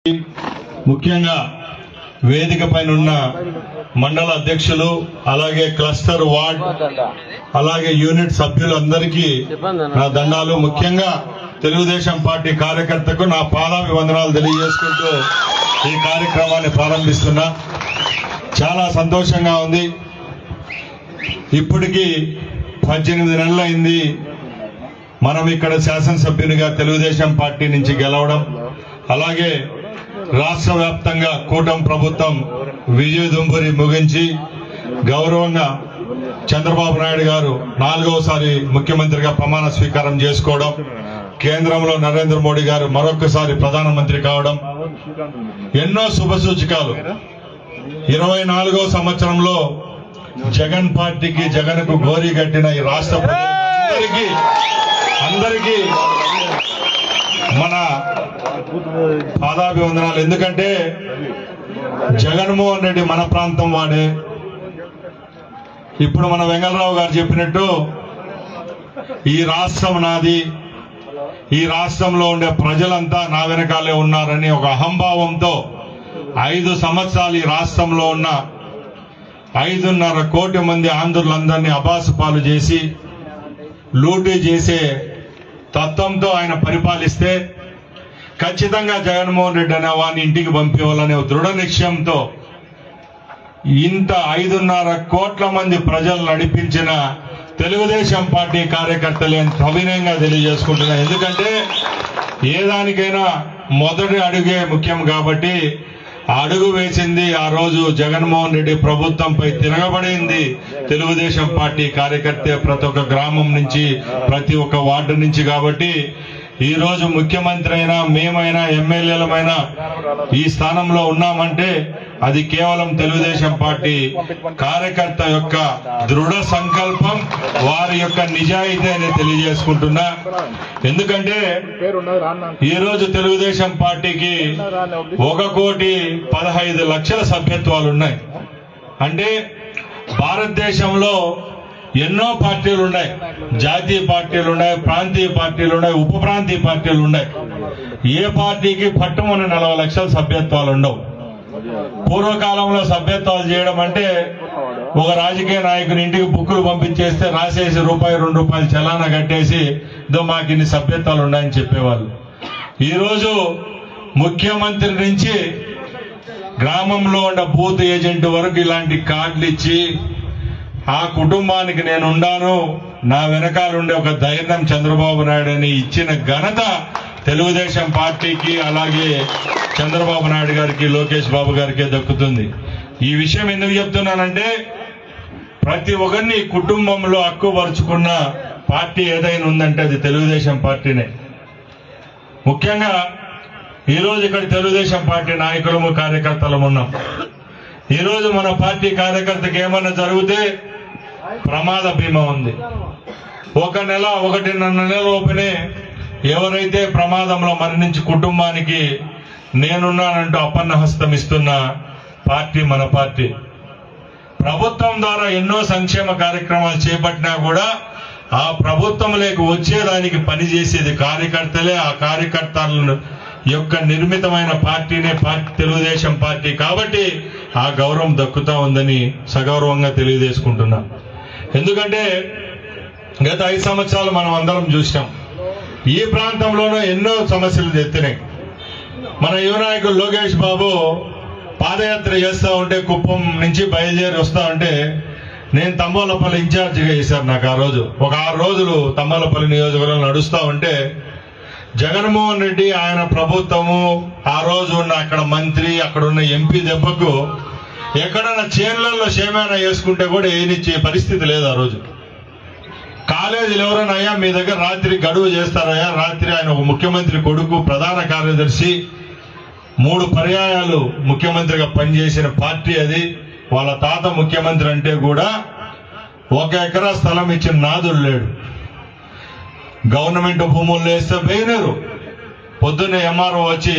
ముఖ్యంగా వేదిక పైన ఉన్న మండల అధ్యక్షులు అలాగే క్లస్టర్ వార్డ్ అలాగే యూనిట్ సభ్యులందరికీ నా దండాలు. ముఖ్యంగా తెలుగుదేశం పార్టీ కార్యకర్తకు నా పాదాభివందనాలు తెలియజేసుకుంటూ ఈ కార్యక్రమాన్ని ప్రారంభిస్తున్నా. చాలా సంతోషంగా ఉంది. ఇప్పటికీ 18 నెలలైంది మనం ఇక్కడ శాసనసభ్యునిగా తెలుగుదేశం పార్టీ నుంచి గెలవడం. అలాగే రాష్ట్ర వ్యాప్తంగా కూటమి ప్రభుత్వం విజయదుంబురి ముగించి గౌరవంగా చంద్రబాబు నాయుడు గారు 4వసారి ముఖ్యమంత్రిగా ప్రమాణ స్వీకారం చేసుకోవడం, కేంద్రంలో నరేంద్ర మోడీ గారు మరొకసారి ప్రధానమంత్రి కావడం ఎన్నో శుభసూచకాలు. 24వ సంవత్సరంలో జగన్ పార్టీకి జగన్కు గోరీ కట్టిన ఈ రాష్ట్ర అందరికీ మన పాదాభివందనాలు. ఎందుకంటే జగన్మోహన్ రెడ్డి మన ప్రాంతం వాడే. ఇప్పుడు మన వెంగళరావు గారు చెప్పినట్టు ఈ రాష్ట్రం నాది, ఈ రాష్ట్రంలో ఉండే ప్రజలంతా నా వెనకాలే ఉన్నారని ఒక అహంభావంతో 5 సంవత్సరాలు ఈ రాష్ట్రంలో ఉన్న 5.5 కోటి మంది ఆంధ్రులందరినీ అబాసుపాలు చేసి లూటీ చేసే తత్వంతో ఆయన పరిపాలిస్తే ఖచ్చితంగా జగన్మోహన్ రెడ్డి అనే వాడిని ఇంటికి పంపేవాళ్ళనే దృఢ నిశ్చయంతో ఇంత 5.5 కోట్ల మంది ప్రజలు నడిపించిన తెలుగుదేశం పార్టీ కార్యకర్తలు సవినయంగా తెలియజేసుకుంటున్నా. ఎందుకంటే ఏ దానికైనా మొదటి అడుగే ముఖ్యం కాబట్టి అడుగు వేసింది ఆ రోజు జగన్మోహన్ రెడ్డి ప్రభుత్వంపై తిరగబడింది తెలుగుదేశం పార్టీ కార్యకర్త ప్రతి ఒక్క గ్రామం నుంచి ప్రతి ఒక్క వార్డు నుంచి. కాబట్టి ఈ రోజు ముఖ్యమంత్రి అయినా మేమైనా ఎమ్మెల్యేలమైనా ఈ స్థానంలో ఉన్నామంటే అది కేవలం తెలుగుదేశం పార్టీ కార్యకర్త యొక్క దృఢ సంకల్పం, వారి యొక్క నిజాయితీ అని తెలియజేసుకుంటున్నా. ఎందుకంటే ఈ రోజు తెలుగుదేశం పార్టీకి 1,15,00,000 సభ్యత్వాలు ఉన్నాయి. అంటే భారతదేశంలో ఎన్నో పార్టీలు ఉన్నాయి. జాతీయ పార్టీలు ఉన్నాయి, ప్రాంతీయ పార్టీలు ఉన్నాయి, ఉప ప్రాంతీయ పార్టీలు ఉన్నాయి. ఏ పార్టీకి పట్టుమని 40 లక్షల సభ్యత్వాలు ఉండవు. పూర్వకాలంలో సభ్యత్వాలు చేయడం అంటే ఒక రాజకీయ నాయకుని ఇంటికి బుక్కులు పంపించేస్తే రాసేసి ₹2 చలానా కట్టేసి ఇదో మాకు ఇన్ని సభ్యత్వాలు ఉన్నాయని చెప్పేవాళ్ళు. ఈరోజు ముఖ్యమంత్రి నుంచి గ్రామంలో ఉన్న బూత్ ఏజెంట్ వరకు ఇలాంటి కార్డులు ఇచ్చి ఆ కుటుంబానికి నేనుండాను, నా వెనకాలండే ఒక ధైర్యం చంద్రబాబు నాయుడు అని ఇచ్చిన ఘనత తెలుగుదేశం పార్టీకి అలాగే చంద్రబాబు నాయుడు గారికి లోకేష్ బాబు గారికి దక్కుతుంది. ఈ విషయం ఎందుకు చెప్తున్నానంటే ప్రతి ఒక్కరిని కుటుంబంలో హక్కుపరుచుకున్న పార్టీ ఏదైనా ఉందంటే అది తెలుగుదేశం పార్టీనే. ముఖ్యంగా ఈరోజు ఇక్కడ తెలుగుదేశం పార్టీ నాయకులము కార్యకర్తలము ఉన్నాం. ఈరోజు మన పార్టీ కార్యకర్తకి ఏమన్నా జరిగితే ప్రమాద బీమా ఉంది. 1.5 నెల లోపునే ఎవరైతే ప్రమాదంలో మరణించి కుటుంబానికి నేనున్నానంటూ అపన్న హస్తం ఇస్తున్న పార్టీ మన పార్టీ. ప్రభుత్వం ద్వారా ఎన్నో సంక్షేమ కార్యక్రమాలు చేపట్టినా కూడా ఆ ప్రభుత్వంలోకి వచ్చేదానికి పనిచేసేది కార్యకర్తలే. ఆ కార్యకర్తల యొక్క నిర్మితమైన పార్టీనే తెలుగుదేశం పార్టీ. కాబట్టి ఆ గౌరవం దక్కుతా ఉందని సగౌరవంగా తెలియజేసుకుంటున్నా. ఎందుకంటే గత 5 సంవత్సరాలు మనం అందరం చూసినాం. ఈ ప్రాంతంలోనూ ఎన్నో సమస్యలు ఎత్తినాయి. మన యువ నాయకులు లోకేష్ బాబు పాదయాత్ర చేస్తా ఉంటే కుప్పం నుంచి బయలుదేరి వస్తా ఉంటే నేను తమ్మలపల్లి ఇన్ఛార్జిగా చేశారు. నాకు ఆ రోజు ఒక 6 రోజులు తమ్మలపల్లి నియోజకవర్గంలో నడుస్తా ఉంటే జగన్మోహన్ రెడ్డి ఆయన ప్రభుత్వము ఆ రోజు ఉన్న అక్కడ మంత్రి అక్కడ ఉన్న ఎంపీ దెబ్బకు ఎక్కడైనా చేన్లలో షేమానా వేసుకుంటే కూడా ఏనిచ్చే పరిస్థితి లేదు. ఆ రోజు కాలేజీలు ఎవరైనా అయ్యా మీ దగ్గర రాత్రి గడువు చేస్తారయ్యా, రాత్రి ఆయన ఒక ముఖ్యమంత్రి కొడుకు ప్రధాన కార్యదర్శి 3 పర్యాయాలు ముఖ్యమంత్రిగా పనిచేసిన పార్టీ అది. వాళ్ళ తాత ముఖ్యమంత్రి అంటే కూడా 1 ఎకరా స్థలం ఇచ్చిన నాదుడు లేడు. గవర్నమెంట్ భూములు వేస్తే పోయినారు. పొద్దున్నే ఎంఆర్ఓ వచ్చి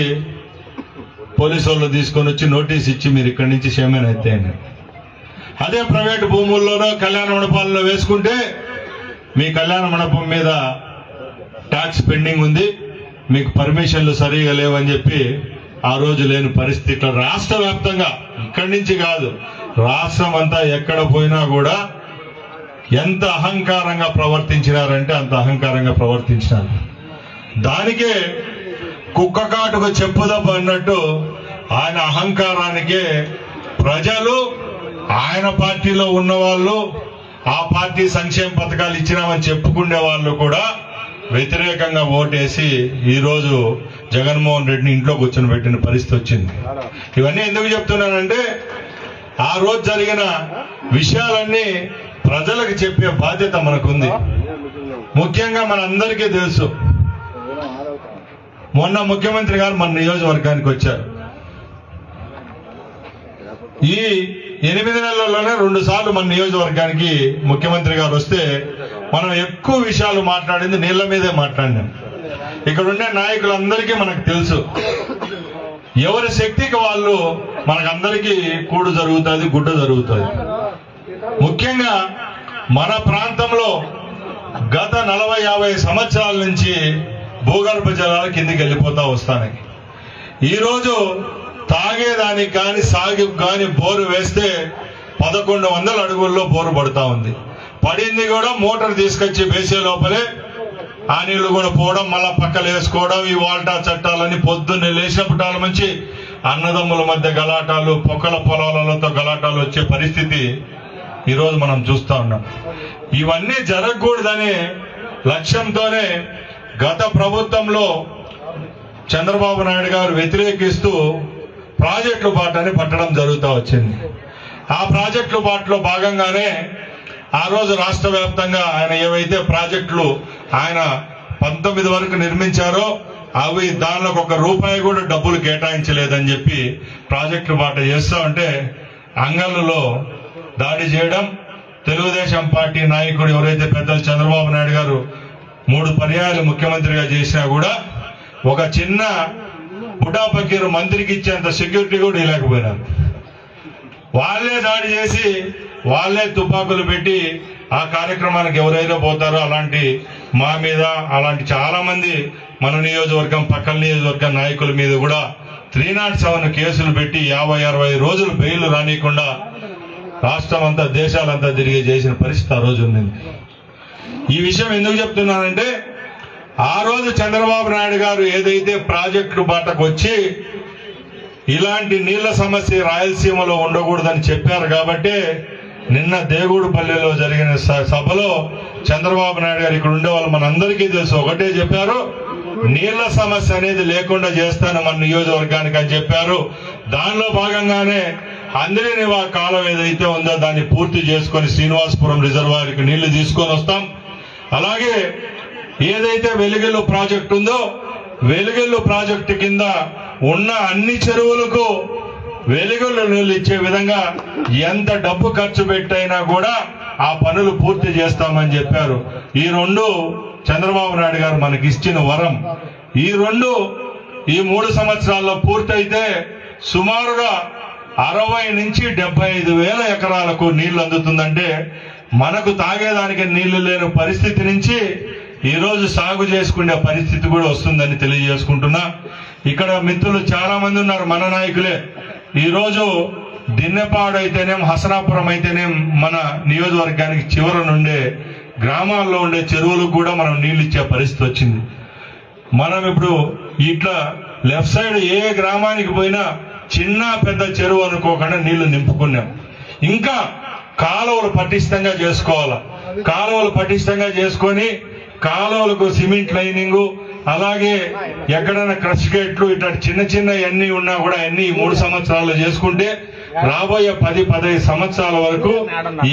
పోలీసు వాళ్ళు తీసుకొని వచ్చి నోటీస్ ఇచ్చి మీరు ఇక్కడి నుంచి షేమేన్ అయితే. అదే ప్రైవేట్ భూముల్లోనో కళ్యాణ మండపాలలో వేసుకుంటే మీ కళ్యాణ మండపం మీద ట్యాక్స్ పెండింగ్ ఉంది, మీకు పర్మిషన్లు సరిగా లేవని చెప్పి ఆ రోజు లేని పరిస్థితులు రాష్ట్ర వ్యాప్తంగా, ఇక్కడి నుంచి కాదు, రాష్ట్రం అంతా ఎక్కడ పోయినా కూడా ఎంత అహంకారంగా ప్రవర్తించినారంటే అంత అహంకారంగా ప్రవర్తించినారు. దానికే కుక్క కాటుకు చెప్పుదబ్బ అన్నట్టు ఆయన అహంకారానికే ప్రజలు, ఆయన పార్టీలో ఉన్నవాళ్ళు, ఆ పార్టీ సంక్షేమ పథకాలు ఇచ్చినామని చెప్పుకునే వాళ్ళు కూడా వ్యతిరేకంగా ఓటేసి ఈరోజు జగన్మోహన్ రెడ్డిని ఇంట్లో కూర్చొని పెట్టిన పరిస్థితి వచ్చింది. ఇవన్నీ ఎందుకు చెప్తున్నానంటే ఆ రోజు జరిగిన విషయాలన్నీ ప్రజలకు చెప్పే బాధ్యత మనకుంది. ముఖ్యంగా మనందరికీ తెలుసు, మొన్న ముఖ్యమంత్రి గారు మన నియోజకవర్గానికి వచ్చారు. ఈ 8 నెలల్లోనే 2 సార్లు మన నియోజకవర్గానికి ముఖ్యమంత్రి గారు వస్తే మనం ఎక్కువ విషయాలు మాట్లాడింది నీళ్ల మీదే మాట్లాడినాం. ఇక్కడ ఉండే నాయకులందరికీ మనకు తెలుసు, ఎవరి శక్తికి వాళ్ళు మనకందరికీ కూడు జరుగుతుంది, గుడ్డ జరుగుతుంది. ముఖ్యంగా మన ప్రాంతంలో గత 40-50 సంవత్సరాల నుంచి భూగర్భ జలాలు కిందికి వెళ్ళిపోతా వస్తాయి. ఈరోజు తాగేదానికి కానీ సాగుకు కానీ బోరు వేస్తే 1100 అడుగుల్లో బోరు పడుతూ ఉంది. పడింది కూడా మోటార్ తీసుకొచ్చి వేసే లోపలే ఆ నీళ్లు కూడా పోవడం, మళ్ళా పక్కలు వేసుకోవడం, ఈ వాల్టా చట్టాలని పొద్దున్నే లేచినప్పటాల నుంచి అన్నదమ్ముల మధ్య గలాటాలు, పొక్కల పొలాలతో గలాటాలు వచ్చే పరిస్థితి ఈరోజు మనం చూస్తా ఉన్నాం. ఇవన్నీ జరగకూడదనే లక్ష్యంతోనే గత ప్రభుత్వంలో చంద్రబాబు నాయుడు గారు వ్యతిరేకిస్తూ ప్రాజెక్టుల బాటని పట్టడం జరుగుతూ వచ్చింది. ఆ ప్రాజెక్టుల బాటలో భాగంగానే ఆ రోజు రాష్ట్ర వ్యాప్తంగా ఆయన ఏవైతే ప్రాజెక్టులు ఆయన 19 వరకు నిర్మించారో అవి దానిలో ₹1 కూడా డబ్బులు కేటాయించలేదని చెప్పి ప్రాజెక్టుల బాట చేస్తా ఉంటే అంగళ్ళలో దాడి చేయడం, తెలుగుదేశం పార్టీ నాయకుడు ఎవరైతే పెద్దలు చంద్రబాబు నాయుడు గారు 3 పర్యాయాలు ముఖ్యమంత్రిగా చేసినా కూడా ఒక చిన్న పుటాపకీరు మంత్రికి ఇచ్చేంత సెక్యూరిటీ కూడా ఇవ్వలేకపోయినారు. వాళ్ళే దాడి చేసి వాళ్ళే తుపాకులు పెట్టి ఆ కార్యక్రమానికి ఎవరైనా పోతారో అలాంటి మా మీద, అలాంటి చాలా మంది మన నియోజకవర్గం, పక్కల నియోజకవర్గం నాయకుల మీద కూడా 307 కేసులు పెట్టి 50-60 రోజులు బెయిల్ రానియకుండా రాష్ట్రం అంతా, దేశాలంతా తిరిగి చేసిన పరిస్థితి ఆ రోజు ఉంది. ఈ విషయం ఎందుకు చెప్తున్నానంటే ఆ రోజు చంద్రబాబు నాయుడు గారు ఏదైతే ప్రాజెక్టు బాటకు వచ్చి ఇలాంటి నీళ్ల సమస్య రాయలసీమలో ఉండకూడదని చెప్పారు కాబట్టి నిన్న దేగూడుపల్లిలో జరిగిన సభలో చంద్రబాబు నాయుడు గారు ఇక్కడ ఉండేవాళ్ళు మనందరికీ తెలుసు, ఒకటే చెప్పారు, నీళ్ల సమస్య అనేది లేకుండా చేస్తాను మన నియోజకవర్గానికి అని చెప్పారు. దానిలో భాగంగానే అంద్రినివా కాలం ఏదైతే ఉందో దాన్ని పూర్తి చేసుకొని శ్రీనివాసపురం రిజర్వాయర్కి నీళ్లు తీసుకొని వస్తాం. అలాగే ఏదైతే వెలుగెల్లు ప్రాజెక్టు ఉందో వెలుగెల్లు ప్రాజెక్టు కింద ఉన్న అన్ని చెరువులకు వెలుగెల్లు నీళ్లు ఇచ్చే విధంగా ఎంత డబ్బు ఖర్చు పెట్టైనా కూడా ఆ పనులు పూర్తి చేస్తామని చెప్పారు. ఈ 2 చంద్రబాబు నాయుడు గారు మనకి ఇచ్చిన వరం. ఈ 3 సంవత్సరాల్లో పూర్తయితే సుమారుగా 60 నుంచి 75 వేల ఎకరాలకు నీళ్లు అందుతుందంటే మనకు తాగేదానికి నీళ్లు లేని పరిస్థితి నుంచి ఈ రోజు సాగు చేసుకునే పరిస్థితి కూడా వస్తుందని తెలియజేసుకుంటున్నా. ఇక్కడ మిత్రులు చాలా మంది ఉన్నారు, మన నాయకులే. ఈ రోజు దిన్నెపాడు అయితేనేం, హసనాపురం అయితేనేం మన నియోజకవర్గానికి చివర నుండే గ్రామాల్లో ఉండే చెరువులకు కూడా మనం నీళ్లు ఇచ్చే పరిస్థితి వచ్చింది. మనం ఇప్పుడు ఇట్లా లెఫ్ట్ సైడ్ ఏ గ్రామానికి పోయినా చిన్న పెద్ద చెరువు అనుకోకుండా నీళ్లు నింపుకున్నాం. ఇంకా కాలువలు పటిష్టంగా చేసుకోవాలా. కాలువలు పటిష్టంగా చేసుకొని కాలువలకు సిమెంట్ లైనింగ్, అలాగే ఎక్కడైనా క్రష్ గేట్లు ఇట్లాంటి చిన్న చిన్న అన్ని ఉన్నా కూడా అన్ని 3 సంవత్సరాలు చేసుకుంటే రాబోయే 10-15 సంవత్సరాల వరకు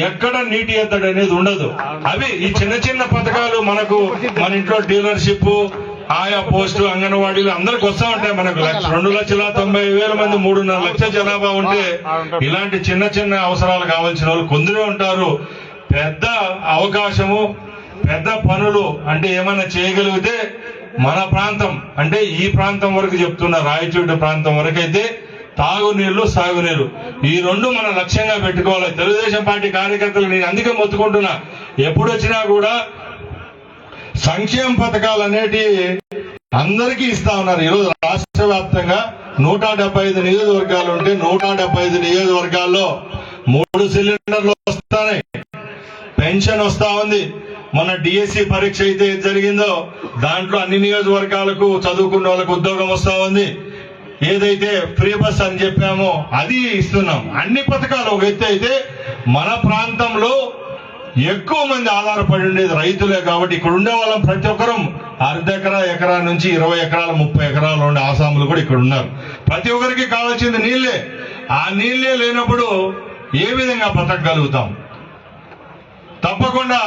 ఎక్కడ నీటి ఎద్దడి అనేది ఉండదు. అవి ఈ చిన్న చిన్న పథకాలు మనకు మన ఇంట్లో డీలర్షిప్, ఆయా పోస్టు, అంగన్వాడీలు అందరికి వస్తా ఉంటాయి. మనకు 2,90,000 మంది 3.5 లక్షల జనాభా ఉంటే ఇలాంటి చిన్న చిన్న అవసరాలు కావాల్సిన వాళ్ళు కొందరే ఉంటారు. పెద్ద అవకాశము, పెద్ద పనులు అంటే ఏమైనా చేయగలిగితే మన ప్రాంతం అంటే ఈ ప్రాంతం వరకు చెప్తున్న రాయచోటి ప్రాంతం వరకు అయితే తాగునీళ్లు, సాగునీరు ఈ 2 మన లక్ష్యంగా పెట్టుకోవాలి. తెలుగుదేశం పార్టీ కార్యకర్తలు నేను అందుకే మొత్తుకుంటున్నా, ఎప్పుడు వచ్చినా కూడా సంక్షేమ పథకాలు అనేటి అందరికీ ఇస్తా ఉన్నారు. ఈరోజు రాష్ట్ర వ్యాప్తంగా 175 నియోజకవర్గాలు ఉంటే 175 నియోజకవర్గాల్లో 3 సిలిండర్లు వస్తాయి, పెన్షన్ వస్తా ఉంది. మొన్న డిఎస్సి పరీక్ష అయితే జరిగిందో దాంట్లో అన్ని నియోజకవర్గాలకు చదువుకున్న వాళ్ళకు ఉద్యోగం వస్తా ఉంది. ఏదైతే ఫ్రీ బస్ అని చెప్పామో అది ఇస్తున్నాం. అన్ని పథకాలు ఒక ఎత్తు అయితే మన ప్రాంతంలో ఎక్కువ మంది ఆధారపడి ఉండేది రైతులే. కాబట్టి ఇక్కడ ఉండే వాళ్ళం ప్రతి ఒక్కరూ అర్ధ ఎకరా, ఎకరా నుంచి 20 ఎకరాలు 30 ఎకరాలు ఉండే ఆసాములు కూడా ఇక్కడ ఉన్నారు. ప్రతి ఒక్కరికి కావాల్సింది నీళ్లే. ఆ నీళ్లే లేనప్పుడు ఏ విధంగా బతకగలుగుతాం? తప్పకుండా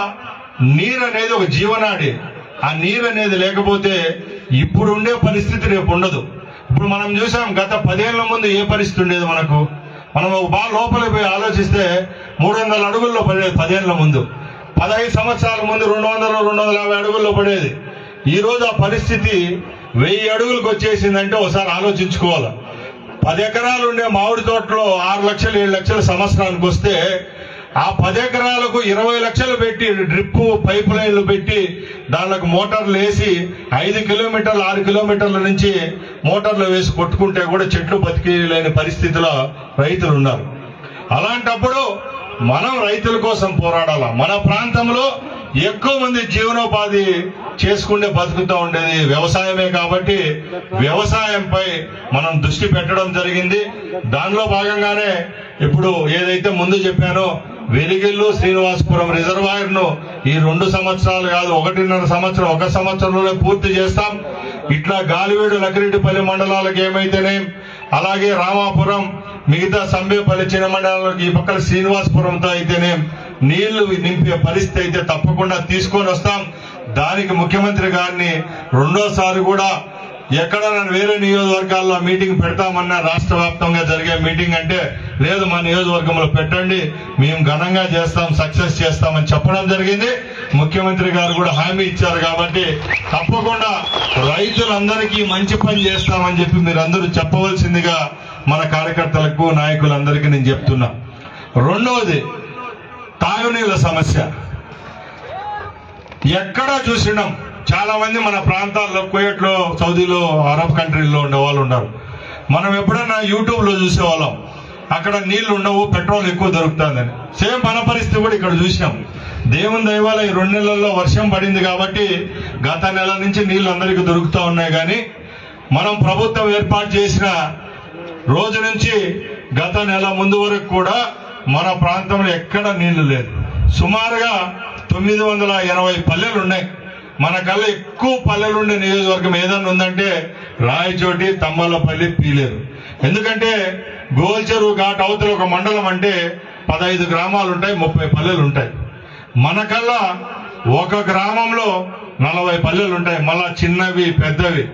నీరు అనేది ఒక జీవనాడి. ఆ నీరు అనేది లేకపోతే ఇప్పుడు ఉండే పరిస్థితి రేపు ఉండదు. ఇప్పుడు మనం చూసాం గత 10 ఏళ్ల ముందు ఏ పరిస్థితి ఉండేది మనకు. మనం బాగా లోపలికి పోయి ఆలోచిస్తే 300 అడుగుల్లో పడేది 10 ఏళ్ల ముందు. 15 సంవత్సరాల ముందు 200-250 అడుగుల్లో పడేది. ఈ రోజు ఆ పరిస్థితి 1000 అడుగులకు వచ్చేసిందంటే ఒకసారి ఆలోచించుకోవాలి. 10 ఎకరాలు ఉండే మామిడి తోటలో 6 లక్షలు 7 లక్షల సంవత్సరానికి వస్తే ఆ 10 ఎకరాలకు 20 లక్షలు పెట్టి డ్రిప్ పైప్ లైన్లు పెట్టి దానికి మోటార్లు వేసి 5 కిలోమీటర్లు 6 కిలోమీటర్ల నుంచి మోటార్లు వేసి కొట్టుకుంటే కూడా చెట్లు బతికేయలేని పరిస్థితిలో రైతులు ఉన్నారు. అలాంటప్పుడు మనం రైతుల కోసం పోరాడాల. మన ప్రాంతంలో ఎక్కువ మంది జీవనోపాధి చేసుకుంటే బతుకుతూ ఉండేది వ్యవసాయమే. కాబట్టి వ్యవసాయంపై మనం దృష్టి పెట్టడం జరిగింది. దానిలో భాగంగానే ఇప్పుడు ఏదైతే ముందు చెప్పానో వెలిగిల్లు శ్రీనివాసపురం రిజర్వాయర్ ను ఈ 2 సంవత్సరాలు కాదు 1.5 సంవత్సరం, 1 సంవత్సరంలోనే పూర్తి చేస్తాం. ఇట్లా గాలివీడు లకిరెడ్డిపల్లి మండలాలకు ఏమైతేనే, అలాగే రామాపురం మిగతా సంబేపల్లి చిన్న మండలాలకు ఈ పక్కన శ్రీనివాసపురంతో అయితేనే నీళ్లు నింపే పరిస్థితి అయితే తప్పకుండా తీసుకొని వస్తాం. దానికి ముఖ్యమంత్రి గారిని రెండోసారి కూడా ఎక్కడ వేరే నియోజకవర్గాల్లో మీటింగ్ పెడతామన్నా రాష్ట్ర వ్యాప్తంగా జరిగే మీటింగ్ అంటే లేదు మా నియోజకవర్గంలో పెట్టండి, మేము ఘనంగా చేస్తాం, సక్సెస్ చేస్తామని చెప్పడం జరిగింది. ముఖ్యమంత్రి గారు కూడా హామీ ఇచ్చారు. కాబట్టి తప్పకుండా రైతులందరికీ మంచి పని చేస్తామని చెప్పి మీరందరూ చెప్పవలసిందిగా మన కార్యకర్తలకు నాయకులందరికీ నేను చెప్తున్నా. రెండవది తాగునీళ్ళ సమస్య. ఎక్కడా చూసినాం చాలా మంది మన ప్రాంతాల్లో కువైట్లో, సౌదీలో, అరబ్ కంట్రీల్లో ఉండే వాళ్ళు ఉన్నారు. మనం ఎప్పుడైనా యూట్యూబ్ లో చూసేవాళ్ళం అక్కడ నీళ్లు ఉండవు, పెట్రోల్ ఎక్కువ దొరుకుతుందని. సేమ్ మన పరిస్థితి కూడా ఇక్కడ చూసినాం. దేవుని దయవల్ల ఈ 2 నెలల్లో వర్షం పడింది కాబట్టి గత నెల నుంచి నీళ్లు అందరికీ దొరుకుతూ ఉన్నాయి. కానీ మనం ప్రభుత్వం ఏర్పాటు చేసిన రోజు నుంచి గత నెల ముందు వరకు కూడా మన ప్రాంతంలో ఎక్కడ నీళ్లు లేదు. సుమారుగా 980 పల్లెలు ఉన్నాయి. మన కల్లా ఎక్కువ పల్లెలుండే నియోజకవర్గం ఏదన్నా ఉందంటే రాయచోటి, తమ్మలపల్లి, పీలేరు. ఎందుకంటే గోల్చెరువు ఘాట్ అవతల ఒక మండలం అంటే 15 గ్రామాలు ఉంటాయి, 30 పల్లెలు ఉంటాయి. మన కల్లా ఒక గ్రామంలో 40 పల్లెలు ఉంటాయి, మళ్ళా చిన్నవి పెద్దవి.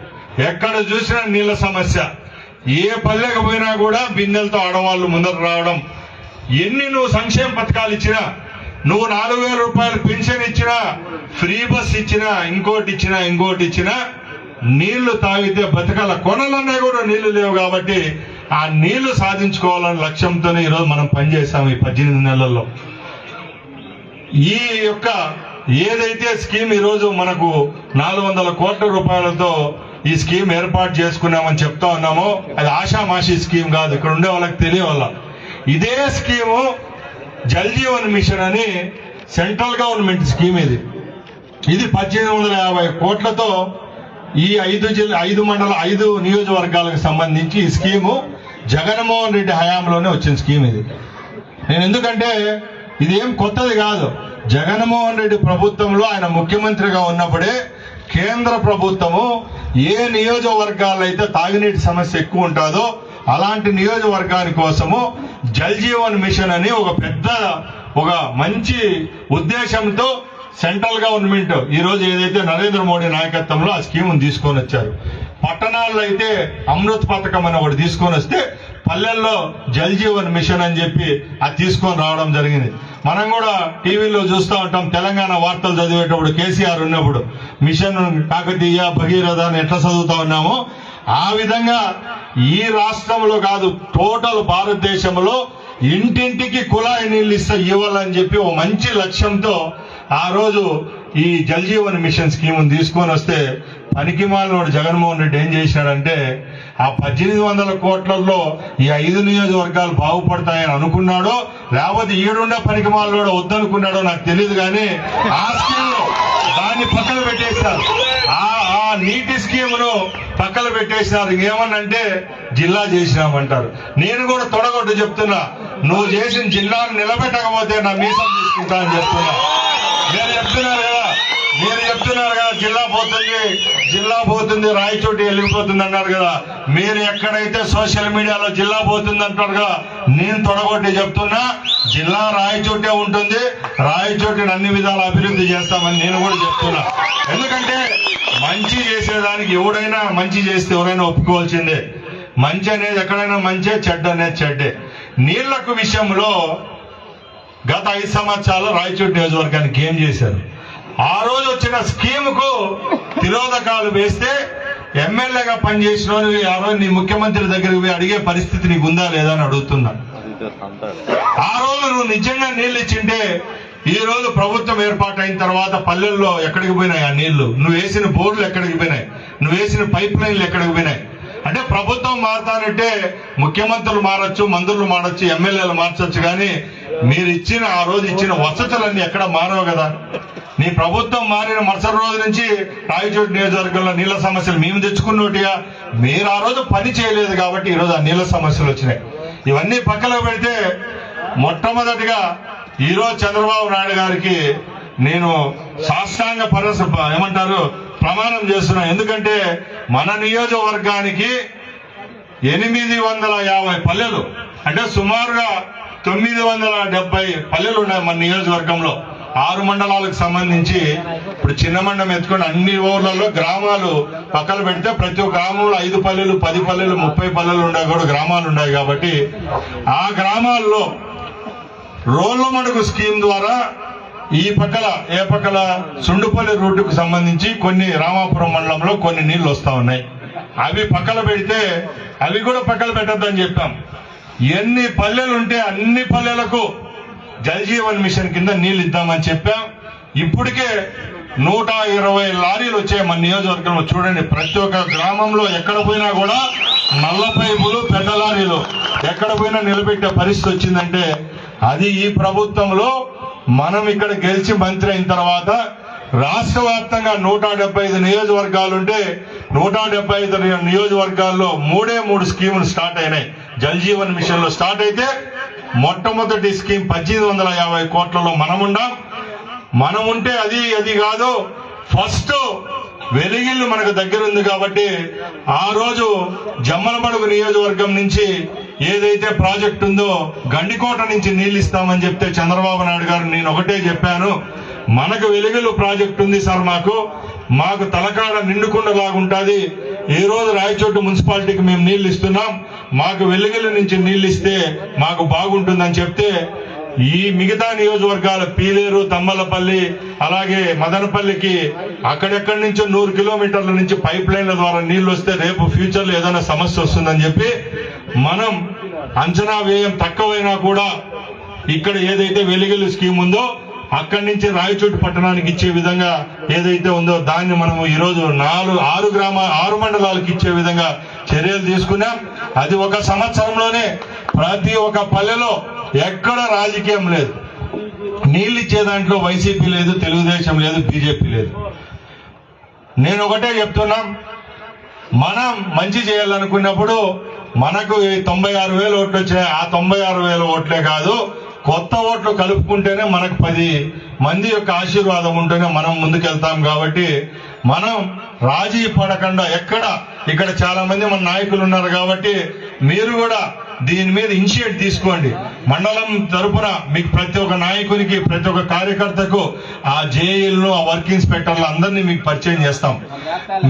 ఎక్కడ చూసినా నీళ్ల సమస్య. ఏ పల్లెకి పోయినా కూడా బిందెలతో ఆడవాళ్ళు ముందర రావడం. ఎన్ని నువ్వు సంక్షేమ పథకాలు ఇచ్చినా, నువ్వు 4,000 రూపాయలు పెన్షన్ ఇచ్చినా, ఫ్రీ బస్ ఇచ్చినా, ఇంకోటి ఇచ్చినా నీళ్లు తాగితే బతకాల. కొనలన్నా కూడా నీళ్లు లేవు. కాబట్టి ఆ నీళ్లు సాధించుకోవాలనే లక్ష్యంతోనే ఈరోజు మనం పనిచేస్తాం ఈ 18 నెలల్లో. ఈ యొక్క ఏదైతే స్కీమ్ ఈరోజు మనకు 400 కోట్ల రూపాయలతో ఈ స్కీమ్ ఏర్పాటు చేసుకున్నామని చెప్తా ఉన్నామో అది ఆషామాషి స్కీమ్ కాదు. ఇక్కడ ఉండే వాళ్ళకి తెలియవల్ల ఇదే స్కీము జల్ జీవన్ మిషన్ అని సెంట్రల్ గవర్నమెంట్ స్కీమ్. ఇది 1850 కోట్లతో ఈ 5 నియోజకవర్గాలకు సంబంధించి ఈ స్కీము జగన్మోహన్ రెడ్డి హయాంలోనే వచ్చిన స్కీమ్ ఇది. నేను ఎందుకంటే ఇది ఏం కొత్తది కాదు. జగన్మోహన్ రెడ్డి ప్రభుత్వంలో ఆయన ముఖ్యమంత్రిగా ఉన్నప్పుడే కేంద్ర ప్రభుత్వము ఏ నియోజకవర్గాల్లో అయితే తాగునీటి సమస్య ఎక్కువ ఉంటుందో అలాంటి నియోజకవర్గాని కోసము జల్ జీవన్ మిషన్ అని ఒక మంచి ఉద్దేశంతో సెంట్రల్ గవర్నమెంట్ ఈ రోజు ఏదైతే నరేంద్ర మోడీ నాయకత్వంలో ఆ స్కీమ్ తీసుకొని వచ్చారు. పట్టణాల్లో అయితే అమృత్ పథకం అని ఒకటి తీసుకొని వస్తే పల్లెల్లో జల్ జీవన్ మిషన్ అని చెప్పి అది తీసుకొని రావడం జరిగింది. మనం కూడా టీవీలో చూస్తూ ఉంటాం. తెలంగాణ వార్తలు చదివేటప్పుడు కేసీఆర్ ఉన్నప్పుడు మిషన్ కాకతీయ, భగీరథ అని ఎట్లా చదువుతా ఉన్నామో ఆ విధంగా ఈ రాష్ట్రంలో కాదు టోటల్ భారతదేశంలో ఇంటింటికి కుళాయి నీళ్లు ఇవ్వాలని చెప్పి ఓ మంచి లక్ష్యంతో ఆ రోజు ఈ జల్ జీవన్ మిషన్ స్కీమ్ తీసుకొని వస్తే పనికిమాలినోడు జగన్మోహన్ రెడ్డి ఏం చేసినాడంటే ఆ 1800 కోట్లలో ఈ 5 నియోజకవర్గాలు బాగుపడతాయని అనుకున్నాడో లేకపోతే ఈడుండే పనికిమాలినోడు వద్దనుకున్నాడో నాకు తెలియదు, కానీ ఆ స్కీమ్ దాన్ని పక్కన పెట్టేశారు. ఆ నీటి స్కీమ్ ను పక్కన పెట్టేసినారు. ఇంకేమన్నంటే జిల్లా చేసినామంటారు. నేను కూడా తొడగొట్టు చెప్తున్నా, నువ్వు చేసిన జిల్లాను నిలబెట్టకపోతే నా మీసం తీసుకుంటా అని చెప్తున్నా. మీరు చెప్తున్నారు కదా జిల్లా పోతుంది రాయచోటి వెళ్ళిపోతుంది అన్నారు కదా. మీరు ఎక్కడైతే సోషల్ మీడియాలో జిల్లా పోతుంది అంటారు కదా, నేను తొడగొట్టి చెప్తున్నా జిల్లా రాయచోటే ఉంటుంది. రాయచోటిని అన్ని విధాల అభివృద్ధి చేస్తామని నేను కూడా చెప్తున్నా. ఎందుకంటే మంచి చేసేదానికి ఎవడైనా మంచి చేస్తే ఎవరైనా ఒప్పుకోవాల్సిందే. మంచి అనేది ఎక్కడైనా మంచే, చెడ్డ అనేది చెడ్డే. నీళ్లకు విషయంలో గత 5 సంవత్సరాలు రాయచోటి నియోజకవర్గానికి ఏం చేశారు? ఆ రోజు వచ్చిన స్కీమ్ కు తిరోధకాలు వేస్తే ఎమ్మెల్యేగా పనిచేసిన ఆ రోజు నీ ముఖ్యమంత్రి దగ్గరికి పోయి అడిగే పరిస్థితి నీకు ఉందా లేదా అని అడుగుతున్నా. ఆ రోజు నువ్వు నిజంగా నీళ్లు ఇచ్చింటే ఈ రోజు ప్రభుత్వం ఏర్పాటైన తర్వాత పల్లెల్లో ఎక్కడికి పోయినాయి ఆ నీళ్లు? నువ్వు వేసిన బోర్డులు ఎక్కడికి పోయినాయి? నువ్వు వేసిన పైప్ లైన్లు ఎక్కడికి పోయినాయి? అంటే ప్రభుత్వం మారుతానంటే ముఖ్యమంత్రులు మారచ్చు, మంత్రులు మారచ్చు, ఎమ్మెల్యేలు మార్చొచ్చు, కానీ మీరు ఇచ్చిన ఆ రోజు ఇచ్చిన వసతులన్నీ ఎక్కడ మారవు కదా. నీ ప్రభుత్వం మారిన మరుసటి రోజు నుంచి రాయచోటి నియోజకవర్గంలో నీళ్ల సమస్యలు మేము తెచ్చుకున్నట్టుగా మీరు ఆ రోజు పని చేయలేదు కాబట్టి ఈరోజు ఆ నీళ్ల సమస్యలు వచ్చినాయి. ఇవన్నీ పక్కన పెడితే మొట్టమొదటిగా ఈరోజు చంద్రబాబు నాయుడు గారికి నేను సాష్టాంగ ప్రమాణం చేస్తున్నా. ఎందుకంటే మన నియోజకవర్గానికి 850 పల్లెలు అంటే సుమారుగా 970 పల్లెలు ఉన్నాయి మన నియోజకవర్గంలో. 6 మండలాలకు సంబంధించి ఇప్పుడు చిన్న మండలం ఎత్తుకొని అన్ని ఊర్లలో గ్రామాలు పక్కన పెడితే ప్రతి ఒక్క గ్రామంలో 5 పల్లెలు, 10 పల్లెలు, 30 పల్లెలు ఉన్నాయి కూడా గ్రామాలు ఉన్నాయి. కాబట్టి ఆ గ్రామాల్లో రోడ్ల మడుగు స్కీమ్ ద్వారా ఈ పక్కల సుండుపల్లి రూటుకు సంబంధించి కొన్ని రామాపురం మండలంలో కొన్ని నీళ్లు వస్తా ఉన్నాయి. అవి పక్కన పెడితే అవి కూడా పక్కన పెట్టద్దని చెప్పాం. ఎన్ని పల్లెలు ఉంటే అన్ని పల్లెలకు జల్ జీవన్ మిషన్ కింద నీళ్లు ఇద్దామని చెప్పాం. ఇప్పటికే 120 లారీలు వచ్చాయి మన నియోజకవర్గంలో. చూడండి, ప్రతి ఒక్క గ్రామంలో ఎక్కడ పోయినా కూడా నల్ల పైపులు, పెద్ద లారీలు ఎక్కడ పోయినా నిలబెట్టే పరిస్థితి వచ్చిందంటే అది ఈ ప్రభుత్వంలో. మనం ఇక్కడ గెలిచి మంత్రి అయిన తర్వాత రాష్ట్ర వ్యాప్తంగా 175 నియోజకవర్గాలుంటే 175 నియోజకవర్గాల్లో 3 స్కీములు స్టార్ట్ అయినాయి. జల్ జీవన్ మిషన్ లో స్టార్ట్ అయితే మొట్టమొదటి స్కీమ్ 1850 కోట్లలో మనముంటే అది కాదు. ఫస్ట్ వెలిగిళ్ళు మనకు దగ్గర ఉంది కాబట్టి ఆ రోజు జమ్మలమడుగు నియోజకవర్గం నుంచి ఏదైతే ప్రాజెక్ట్ ఉందో గండికోట నుంచి నీళ్లు ఇస్తామని చెప్తే చంద్రబాబు నాయుడు గారు నేను ఒకటే చెప్పాను, మనకు వెలిగిళ్ళు ప్రాజెక్ట్ ఉంది సార్, మాకు తలకాడ నిండుకుండలాగుంటుంది. ఈ రోజు రాయచోటు మున్సిపాలిటీకి మేము నీళ్లు ఇస్తున్నాం, మాకు వెలిగిళ్ళ నుంచి నీళ్లు ఇస్తే మాకు బాగుంటుందని చెప్తే ఈ మిగతా నియోజకవర్గాల పీలేరు, తమ్మలపల్లి, అలాగే మదనపల్లికి అక్కడెక్కడి నుంచో 100 కిలోమీటర్ల నుంచి పైప్ లైన్ల ద్వారా నీళ్లు వస్తే రేపు ఫ్యూచర్ లో ఏదైనా సమస్య వస్తుందని చెప్పి మనం అంచనా వ్యయం తక్కువైనా కూడా ఇక్కడ ఏదైతే వెలిగిళ్ళు స్కీమ్ ఉందో అక్కడి నుంచి రాయచోటి పట్టణానికి ఇచ్చే విధంగా ఏదైతే ఉందో దాన్ని మనము ఈరోజు 6 మండలాలకు ఇచ్చే విధంగా చర్యలు తీసుకున్నాం. అది ఒక సంవత్సరంలోనే ప్రతి ఒక్క పల్లెలో ఎక్కడ రాజకీయం లేదు. నీళ్ళు ఇచ్చే దాంట్లో వైసీపీ లేదు, తెలుగుదేశం లేదు, బీజేపీ లేదు. నేను ఒకటే చెప్తున్నాం, మనం మంచి చేయాలనుకున్నప్పుడు మనకు 96,000 ఓట్లు వచ్చాయి. ఆ 96,000 ఓట్లే కాదు, కొత్త ఓట్లు కలుపుకుంటేనే మనకు 10 మంది యొక్క ఆశీర్వాదం ఉంటేనే మనం ముందుకెళ్తాం. కాబట్టి మనం రాజీ పడకుండా ఇక్కడ చాలా మంది మన నాయకులు ఉన్నారు కాబట్టి మీరు కూడా దీని మీద ఇనిషియేట్ తీసుకోండి. మండలం తరపున మీకు ప్రతి ఒక్క నాయకునికి, ప్రతి ఒక్క కార్యకర్తకు ఆ జేఏలను, ఆ వర్క్ ఇన్స్పెక్టర్లు అందరినీ మీకు పరిచయం చేస్తాం.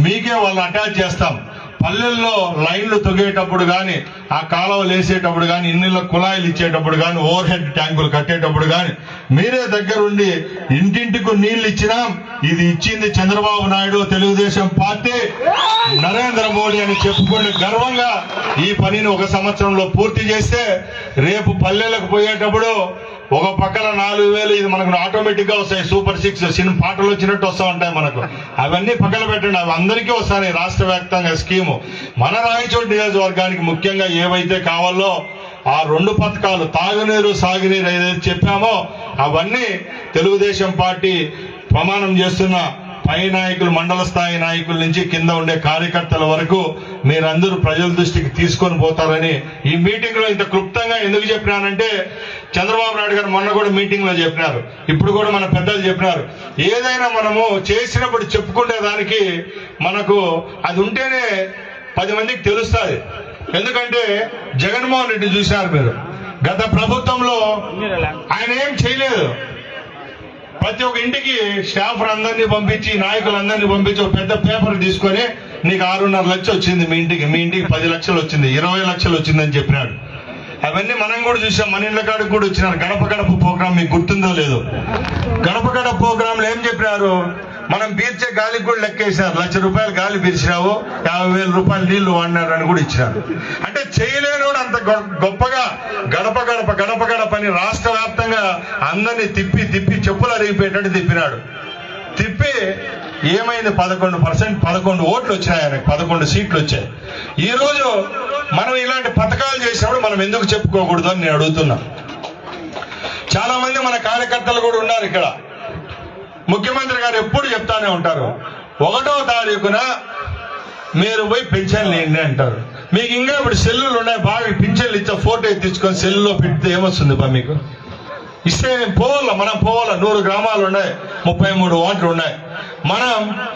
మీకే వాళ్ళు అటాచ్ చేస్తాం. పల్లెల్లో లైన్లు తొగేటప్పుడు కానీ, ఆ కాలువలు వేసేటప్పుడు కానీ, ఇన్నిళ్ళ కుళాయిలు ఇచ్చేటప్పుడు కానీ, ఓవర్ హెడ్ ట్యాంకులు కట్టేటప్పుడు కానీ మీరే దగ్గరుండి ఇంటింటికి నీళ్లు ఇచ్చినాం. ఇది ఇచ్చింది చంద్రబాబు నాయుడు, తెలుగుదేశం పార్టీ, నరేంద్ర మోడీ అని చెప్పుకుని గర్వంగా ఈ పనిని ఒక సంవత్సరంలో పూర్తి చేస్తే రేపు పల్లెలకు పోయేటప్పుడు ఒక పక్కన 4,000 ఇది మనకు ఆటోమేటిక్ గా వస్తాయి. సూపర్ 6 సినిమా పాటలు వచ్చినట్టు వస్తూ ఉంటాయి మనకు. అవన్నీ పక్కన పెట్టండి, అవి అందరికీ వస్తాయి రాష్ట్ర వ్యాప్తంగా స్కీము. మన రాయచోటి నియోజకవర్గానికి ముఖ్యంగా ఏవైతే కావాలో ఆ 2 పథకాలు తాగునీరు సాగునీరు ఏదైతే చెప్పామో అవన్నీ తెలుగుదేశం పార్టీ ప్రమాణం చేస్తున్న పై నాయకులు, మండల స్థాయి నాయకుల నుంచి కింద ఉండే కార్యకర్తల వరకు మీరందరూ ప్రజల దృష్టికి తీసుకొని పోతారని ఈ మీటింగ్ లో ఇంత క్లుప్తంగా ఎందుకు చెప్పినానంటే, చంద్రబాబు నాయుడు గారు మొన్న కూడా మీటింగ్ లో చెప్పినారు, ఇప్పుడు కూడా మన పెద్దలు చెప్పినారు, ఏదైనా మనము చేసినప్పుడు చెప్పుకునే దానికి మనకు అది ఉంటేనే 10 మందికి తెలుస్తుంది. ఎందుకంటే జగన్మోహన్ రెడ్డి చూశారు మీరు, గత ప్రభుత్వంలో ఆయన ఏం చేయలేదు. ప్రతి ఒక్క ఇంటికి స్టాఫ్ అందరినీ పంపించి, నాయకులందరినీ పంపించి ఒక పెద్ద పేపర్ తీసుకొని నీకు 6.5 లక్షలు వచ్చింది, మీ ఇంటికి 10 లక్షలు వచ్చింది, 20 లక్షలు వచ్చిందని చెప్పినాడు. అవన్నీ మనం కూడా చూసాం. మన ఇళ్ల కాడికి కూడా వచ్చినారు. గడప గడప ప్రోగ్రాం మీకు గుర్తుందో లేదు? గడప గడప ప్రోగ్రాంలో ఏం చెప్పినారు, మనం పీల్చే గాలికి కూడా లెక్కేసినారు. 1,00,000 రూపాయలు గాలి పీల్చినావు, 50,000 రూపాయలు నీళ్లు వాడినారు అని కూడా ఇచ్చినారు. అంటే చేయలేనోడు అంత గొప్పగా గడప గడప గడప గడప అని రాష్ట్ర వ్యాప్తంగా అందరినీ తిప్పి తిప్పి చెప్పులు అరిగిపోయేటట్టు తిప్పినాడు. తిప్పి ఏమైంది, 11 ఓట్లు వచ్చినాయి ఆయనకు, 11 సీట్లు వచ్చాయి. ఈ రోజు మనం ఇలాంటి పథకాలు చేసినప్పుడు మనం ఎందుకు చెప్పుకోకూడదు అని నేను అడుగుతున్నా. చాలా మంది మన కార్యకర్తలు కూడా ఉన్నారు ఇక్కడ. ముఖ్యమంత్రి గారు ఎప్పుడు చెప్తానే ఉంటారు, 1వ తారీఖున మీరు పోయి పెన్షన్లు ఇవ్వండి అంటారు. మీకు ఇంకా ఇప్పుడు సెల్లులు ఉన్నాయి, బాగా పింఛన్లు ఇచ్చే ఫోటో ఎత్తించుకొని సెల్లులో పెడితే ఏమొస్తుంది బా మీకు? ఇస్తే పోవాల, మనం పోవాల. 100 గ్రామాలు ఉన్నాయి, 33 వార్డులు ఉన్నాయి. మనం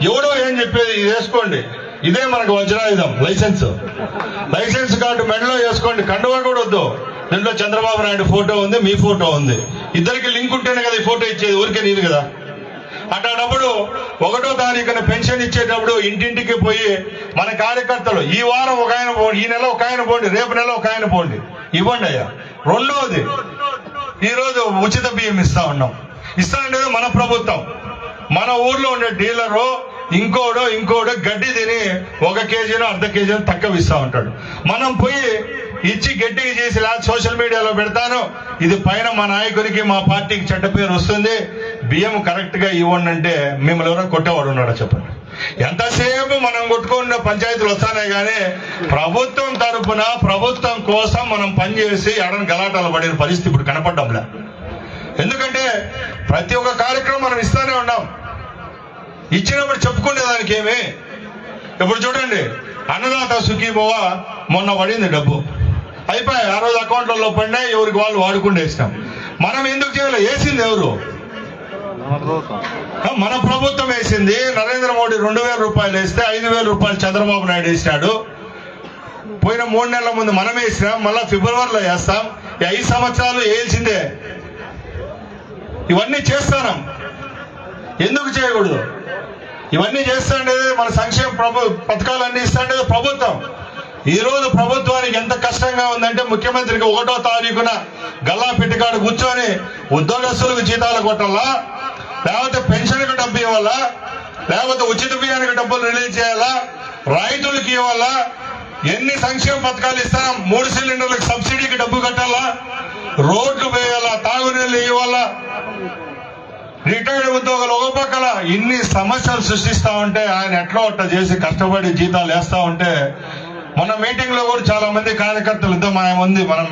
ఎవడో ఏం చెప్పేది, ఇది వేసుకోండి, ఇదే మనకు వజ్రాయుధం, లైసెన్స్ కార్డు మెడలో వేసుకోండి, కండువా కూడా వద్దు. దీంట్లో చంద్రబాబు నాయుడు ఫోటో ఉంది, మీ ఫోటో ఉంది, ఇద్దరికి లింక్ ఉంటేనే కదా ఈ ఫోటో ఇచ్చేది, ఊరికే నీది కదా. అట్లాంటప్పుడు 1వ తారీఖున పెన్షన్ ఇచ్చేటప్పుడు ఇంటింటికి పోయి మన కార్యకర్తలు ఈ వారం ఒక ఆయన పోండి, ఈ నెల ఒక ఆయన పోండి, రేపు నెల ఒక ఆయన పోండి, ఇవ్వండి అయ్యా. 2వది, ఈరోజు ఉచిత బియ్యం ఇస్తా ఉన్నాం. ఇస్తా అంటే మన ప్రభుత్వం, మన ఊర్లో ఉండే డీలరు ఇంకోడో గడ్డి తిని 1 కేజీనో 1/2 కేజీనో తక్కువ ఇస్తా ఉంటాడు. మనం పోయి ఇచ్చి గట్టిగా చేసి సోషల్ మీడియాలో పెడతాను, ఇది పైన మా నాయకునికి మా పార్టీకి చెడ్డ పేరు వస్తుంది, బియ్యం కరెక్ట్ గా ఇవ్వండి అంటే మిమ్మల్ని ఎవరో కొట్టేవాడు ఉన్నాడా చెప్పండి? ఎంతసేపు మనం కొట్టుకున్న పంచాయతీలు వస్తానే కానీ ప్రభుత్వం తరఫున ప్రభుత్వం కోసం మనం పనిచేసి ఎడని గలాటాలు పడిన పరిస్థితి ఇప్పుడు కనపడ్డంలే. ఎందుకంటే ప్రతి ఒక్క కార్యక్రమం మనం ఇస్తానే ఉన్నాం, ఇచ్చినప్పుడు చెప్పుకునే దానికి ఏమి. ఇప్పుడు చూడండి, అన్నదాత సుఖీభవ మొన్న పడింది డబ్బు, అయిపోయాయి. ఆ రోజు అకౌంట్లలో పడినాయి, ఎవరికి వాళ్ళు వాడుకుంటూ వేసినాం. మనం ఎందుకు చేయాలి? వేసింది ఎవరు? మన ప్రభుత్వం వేసింది. నరేంద్ర మోడీ 2,000 రూపాయలు వేస్తే 5,000 రూపాయలు చంద్రబాబు నాయుడు వేసినాడు. పోయిన 3 నెలల ముందు మనం వేసినాం, మళ్ళా ఫిబ్రవరిలో వేస్తాం. 5 సంవత్సరాలు వేయాల్సిందే. ఇవన్నీ చేస్తాం, ఎందుకు చేయకూడదు? ఇవన్నీ చేస్తాండేది మన సంక్షేమ పథకాలన్నీ ఇస్తాండేది ప్రభుత్వం. ఈ రోజు ప్రభుత్వానికి ఎంత కష్టంగా ఉందంటే, ముఖ్యమంత్రికి 1వ తారీఖున గల్లా పెట్టికాడు కూర్చొని ఉద్యోగస్తులకు జీతాలు కొట్టాలా, లేకపోతే పెన్షన్కి డబ్బు ఇవ్వాలా, లేకపోతే ఉచిత బియ్యానికి డబ్బులు రిలీజ్ చేయాలా, రైతులకు ఇవ్వాలా, ఎన్ని సంక్షేమ పథకాలు ఇస్తాం, 3 సిలిండర్లకు సబ్సిడీకి డబ్బు కట్టాలా, రోడ్లు వేయాలా, తాగునీళ్ళు ఇవ్వాలా, రిటైర్డ్ ఉద్యోగులు ఒక పక్కల ఇన్ని సమస్యలు సృష్టిస్తా ఉంటే ఆయన ఎట్లా అట్లా చేసి కష్టపడి జీతాలు వేస్తా ఉంటే, మొన్న మీటింగ్ లో కూడా చాలా మంది కార్యకర్తలు ఇద్దాం ఆయన ఉంది, మనం